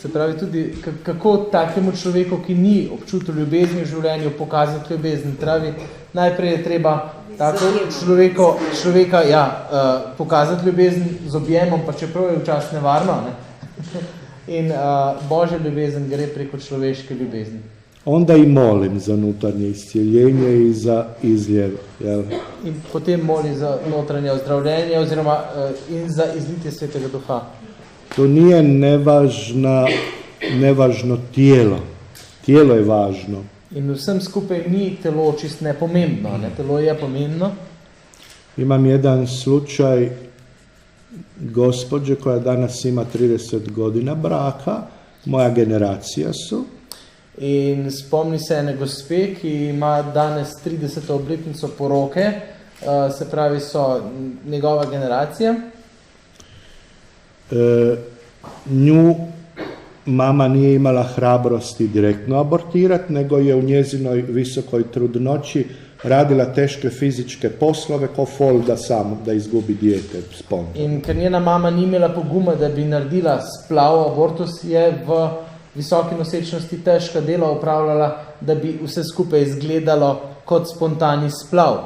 Se pravi tudi, kako takemu človeku, ki ni občutil ljubezni v življenju, pokazati ljubezen. Pravi, najprej je treba tako človeka pokazati ljubezen z objemom, pa čeprav je včasih nevarno. Ne? In Božja ljubezen gre preko človeške ljubezni. Onda i molim za nutarnje iscijeljenje i za izljev. Jel? In potem moli za notranje ozdravljenje oziroma in za izlitje Svetega Duha. To nije nevažno tijelo. Tijelo je važno. In vsem skupaj ni telo čist nepomembno. Ne? Telo je pomembno. Imam jedan slučaj gospođe koja danas ima 30 godina braka, moja generacija su. In spomni se ene gospe, ki ima danes 30. obletnico poroke, se pravi so njegova generacija. Nju mama nije imala hrabrosti direktno abortirati, nego je u njezinoj visokoj trudnoći radila teške fizičke poslove ko fol da izgubi dijete spontano. In ker njena mama ni imela poguma, da bi naredila splav, abortus, je v visoki nosečnosti težka dela opravljala, da bi vse skupaj izgledalo kot spontani splav.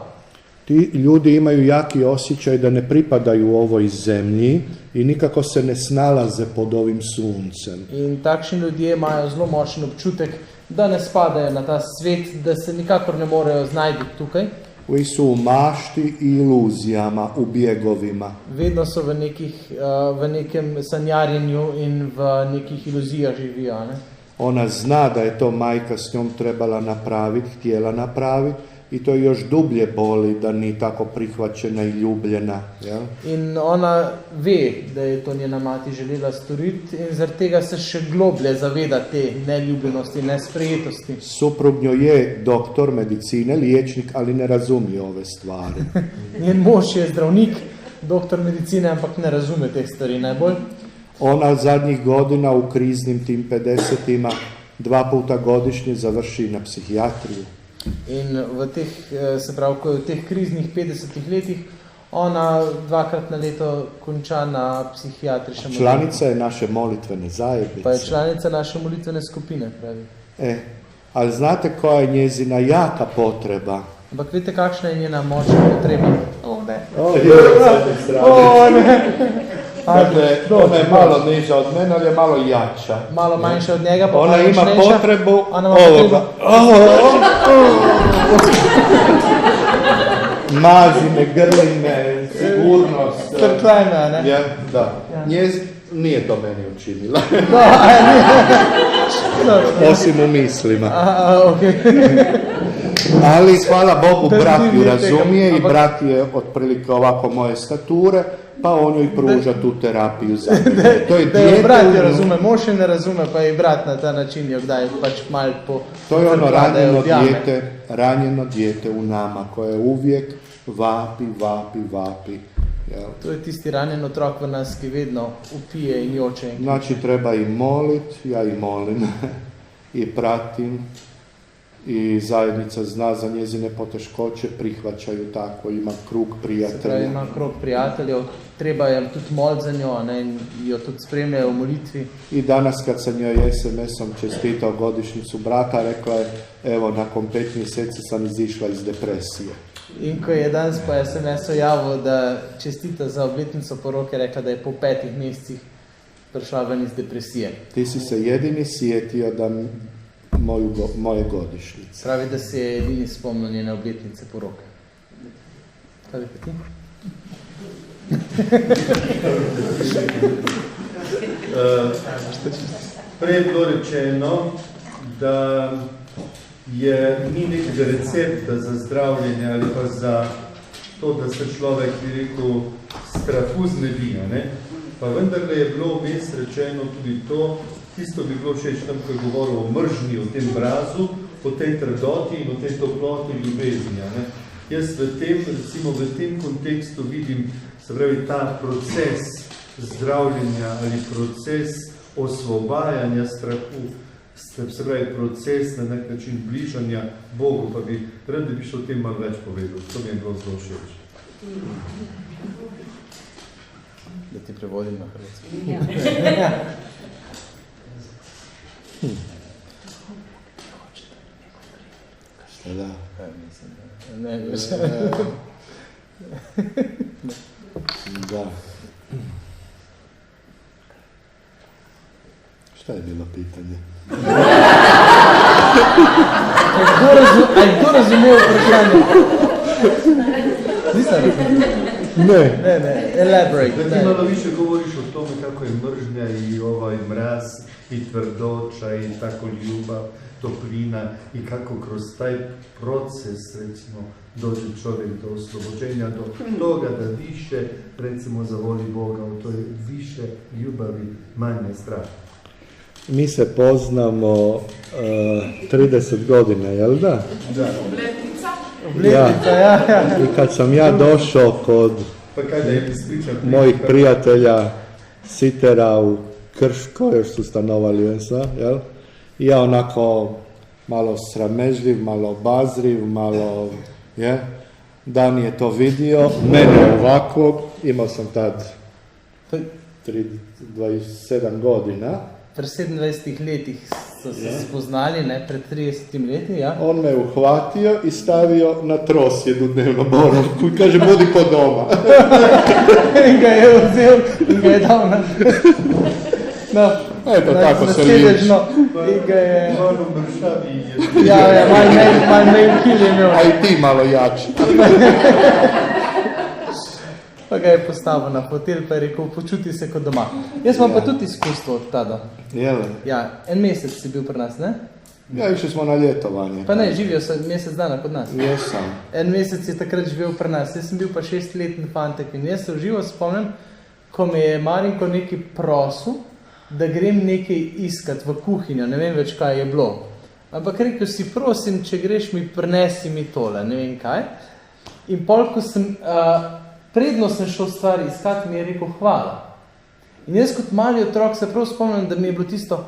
Ti ljudi imaju jaki osjećaj da ne pripadaju ovoj zemlji i nikako se ne snalaze pod ovim suncem. In takšni ljudje imajo zelo močen občutek, da ne spadajo na ta svet, da se nikakor ne morejo znajti tukaj. Koji su u mašti i iluzijama, u bjegovima. Vedno so v nekem sanjarjenju in v nekih iluzijah živijo. Ne? Ona zna da je to majka s njom trebala napraviti, htjela napraviti i to još dublje boli da ni tako prihvaćena i ljubljena. Jel? In ona ve, da je to njena mati želela storiti in zaradi tega se še globlje zaveda te neljubljenosti, nesprejetosti. Suprug njoj je doktor medicine, liječnik, ali ne razumije ove stvari. Njen mož je zdravnik, doktor medicine, ampak ne razume teh stvari najbolj. Ona zadnjih godina u kriznim tim 50-ima 2 puta godišnje završi na psihijatriju. In v teh, se pravi, ko je v teh kriznih 50 letih, ona 2krat na leto konča na psihijatričnem oddelku. Članica je naše molitvene zajednice. Pa je članica naše molitvene skupine, pravi. Ali znate koja je njezina jaka potreba? Ampak veste, kakšna je njena močna potreba? Ne. Dakle, ona je malo niža od mene, ali je malo jača. Malo manjša od njega, pa ona ima potrebu ovoga. Mazi me, grli me, sigurnost. Crklajme, ne? Ja, da. Nije to meni učinila. Osim u mislima. Ali, hvala Bogu, brat ju razumije i brat je otprilike ovako moje stature, pa on joj pruža tu terapiju za mene. To je dijete... Brat jo razume, mož ne razume, pa i brat na ta način jo kdaj pač malo po... To je ono ranjeno dijete u nama, koje uvijek vapi. Jel? To je tisti ranjen otrok v nas, ki vedno upije in joče. Znači, treba i moliti, ja i molim, i pratim, i zajednica zna za njezine poteškoće, prihvaćaju tako, ima krug prijatelja. Se pravi, ima krug prijateljev, treba je tudi moliti za njo, ne, in jo tudi spremljajo v molitvi. I danas kad sam joj SMS-om čestitao godišnjicu brata, rekla je, evo, nakon 5 mjeseci sam izišla iz depresije. In ko je danes po SMS-u javil, da čestita za obletnico poroke, rekla, da je po 5 mesecih prišla ven iz depresije. Ti si se jedini sjetio da moje godišnjice. Pravi, da se je edini spomnil njene obletnice poroke. Kaj bi pa ti? Prej je bilo rečeno, da ni nekega recepta za zdravljenje ali pa za to, da se človek, bi rekel, strahu znebi, ne? Pa vendarle je bilo vmes rečeno tudi to, tisto bi bilo všeč tam, ko je govoril o mržnji, o tem mrazu, o tej trdoti in o tej toploti ljubezni, ne? Jaz recimo v tem kontekstu vidim, se pravi, ta proces zdravljenja ali proces osvobajanja strahu, se pravi, proces na nek način bližanja Bogu, pa bi rad, da bi še o tem malo več povedal. To mi je bilo zelo všeč. Da ti prevodim na hrvatsko. Da. Ne, Da. Šta je bilo pitanje? A je kdo razumel vprašanje? Nisem razumel. Ne, elaborate. Da ti malo više govoriš o tome kako je mržnja i ovaj mraz i tvrdoća i tako ljubav, toplina i kako kroz taj proces, recimo, dođe čovjek do oslobođenja, do toga da više, recimo, zavoli Boga, u toj više ljubavi, manje straha. Mi se poznamo 30 godina, jel da? Da. Obletnica, ja. I kad sam ja došao kod mojih prijatelja Sitera u Krško, još su stanovali u SA, jel? I ja onako malo sramežljiv, malo obazriv, malo, je? Dan je to vidio, mene ovako, imao sam tad 27 godina. Pri 27 letih so se spoznali, ne, pred 30 leti, ja. On me uhvatio i stavio na trosjed u dnevnom boravku i kaže, budi po doma. In ga je vzel in ga je dal Eto, tako se liči. In ga je... Malo mršavi je. Ja, malo mail je imel. A i ti malo jači. Pa ga je postavil na fotelj, pa je rekel, počuti se kot doma. Jaz imam pa tudi izkustvo od tada. Jele? Ja, en mesec si bil pri nas, ne? Ja, išli smo na ljetovanje. Pa ne, živijo se mesec dana kod nas. Jesam. En mesec je takrat živel pri nas. Jaz sem bil pa 6-letni fantek in jaz se v živo spomnim, ko me je Marinko nekaj prosil, da grem nekaj iskat v kuhinjo, ne vem več, kaj je bilo. Ampak rekel si, prosim, če greš mi, prinesi mi tole, ne vem kaj. In pol, ko sem, predno sem šel stvari iskat, mi je rekel hvala. In jaz kot mali otrok se prav spomnim, da mi je bilo tisto,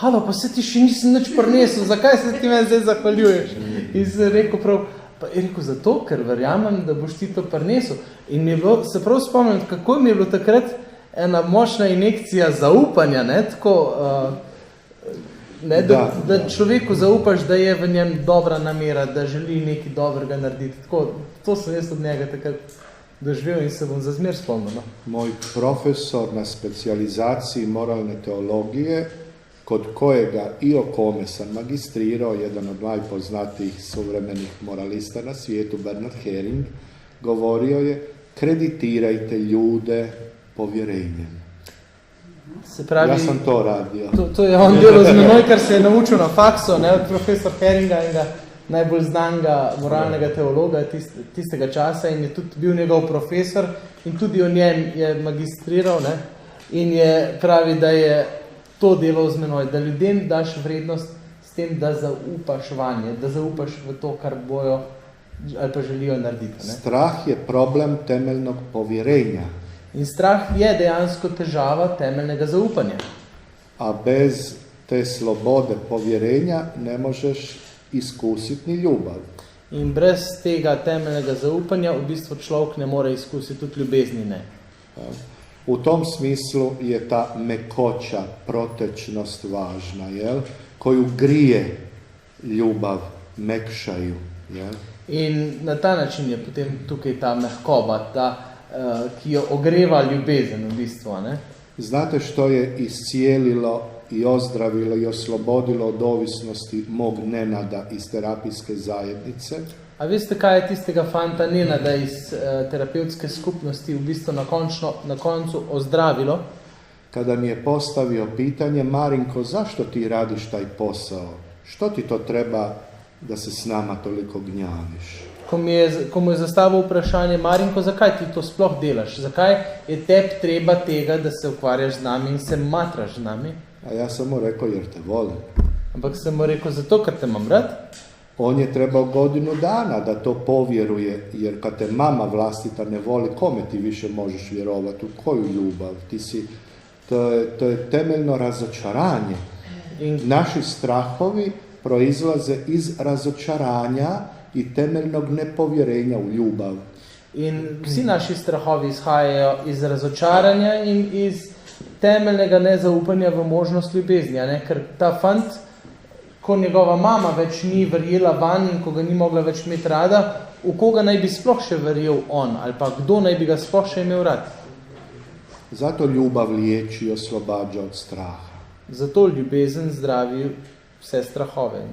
halo, pa se ti še nisem nič prinesel, zakaj se ti meni zdaj zahvaljuješ? In sem rekel prav, pa je rekel zato, ker verjamem, da boš ti to prinesel. In mi je bilo, se prav spomnim, kako mi je bilo takrat ena močna injekcija zaupanja, ne, tako, ne, da človeku zaupaš, da je v njem dobra namera, da želi nekaj dobrega narediti. Tako, to sem jaz od njega takrat doživel in se bom za zmer spomnil. No. Moj profesor na specijalizaciji moralne teologije, kod kojega i o kome sam magistrirao, jedan od najpoznatijih suvremenih moralista na svijetu, Bernard Häring, govorio je, kreditirajte ljude povjerenjem. Se pravi, ja sam to radio. To je on delal z menoj, ker se je naučil na faksu, ne, od profesor Häringa, enega najbolj znanega moralnega teologa tistega časa in je tudi bil njegov profesor in tudi o njem je magistriral, ne, in je pravi, da je to delal z menoj, da ljudem daš vrednost s tem, da zaupaš vanje, da zaupaš v to, kar bojo ali pa želijo narediti. Ne. Strah je problem temeljnog povjerenja. In strah je dejansko težava temeljnega zaupanja. A bez te slobode povjerenja ne možeš iskusiti ni ljubav. In brez tega temeljnega zaupanja v bistvu človek ne more iskusiti tudi ljubezni, ne. U tom smislu je ta mekoća, protečnost važna, jel? Koju grije ljubav, mekšaju, jel? In na ta način je potem tukaj ta mehkoba, ki jo ogreva ljubezen v bistvu, ne? Znate što je iscijelilo i ozdravilo i oslobodilo od ovisnosti mog Nenada iz terapijske zajednice? A veste, kaj je tistega fanta Nenada iz terapevtske skupnosti v bistvu na koncu ozdravilo? kada mi je postavio pitanje: Marinko, zašto ti radiš taj posao? Što ti to treba da se s nama toliko gnjaviš? Ko mu je zastavil vprašanje: Marinko, zakaj ti to sploh delaš? Zakaj je tebi treba tega, da se ukvarjaš z nami in se matraš z nami? A ja sam mu rekao: jer te volim. Ampak sem mu rekel: zato, ker te imam rad. On je trebao godinu dana da to povjeruje, jer kad te mama vlastita ne voli, kome ti više možeš vjerovati, u koju ljubav? To je temeljno razočaranje. Naši strahovi proizlaze iz razočaranja i temeljnog nepovjerenja u ljubav. In vsi naši strahovi izhajajo iz razočaranja in iz temeljnega nezaupanja v možnost ljubezni. Ker ta fant, ko njegova mama več ni verjela vanj in ko ga ni mogla več imeti rada, v koga naj bi sploh še verjel on, ali pa kdo naj bi ga sploh še imel rad? Zato ljubav liječi i oslobađa od straha. Zato ljubezen zdravi vse strahove.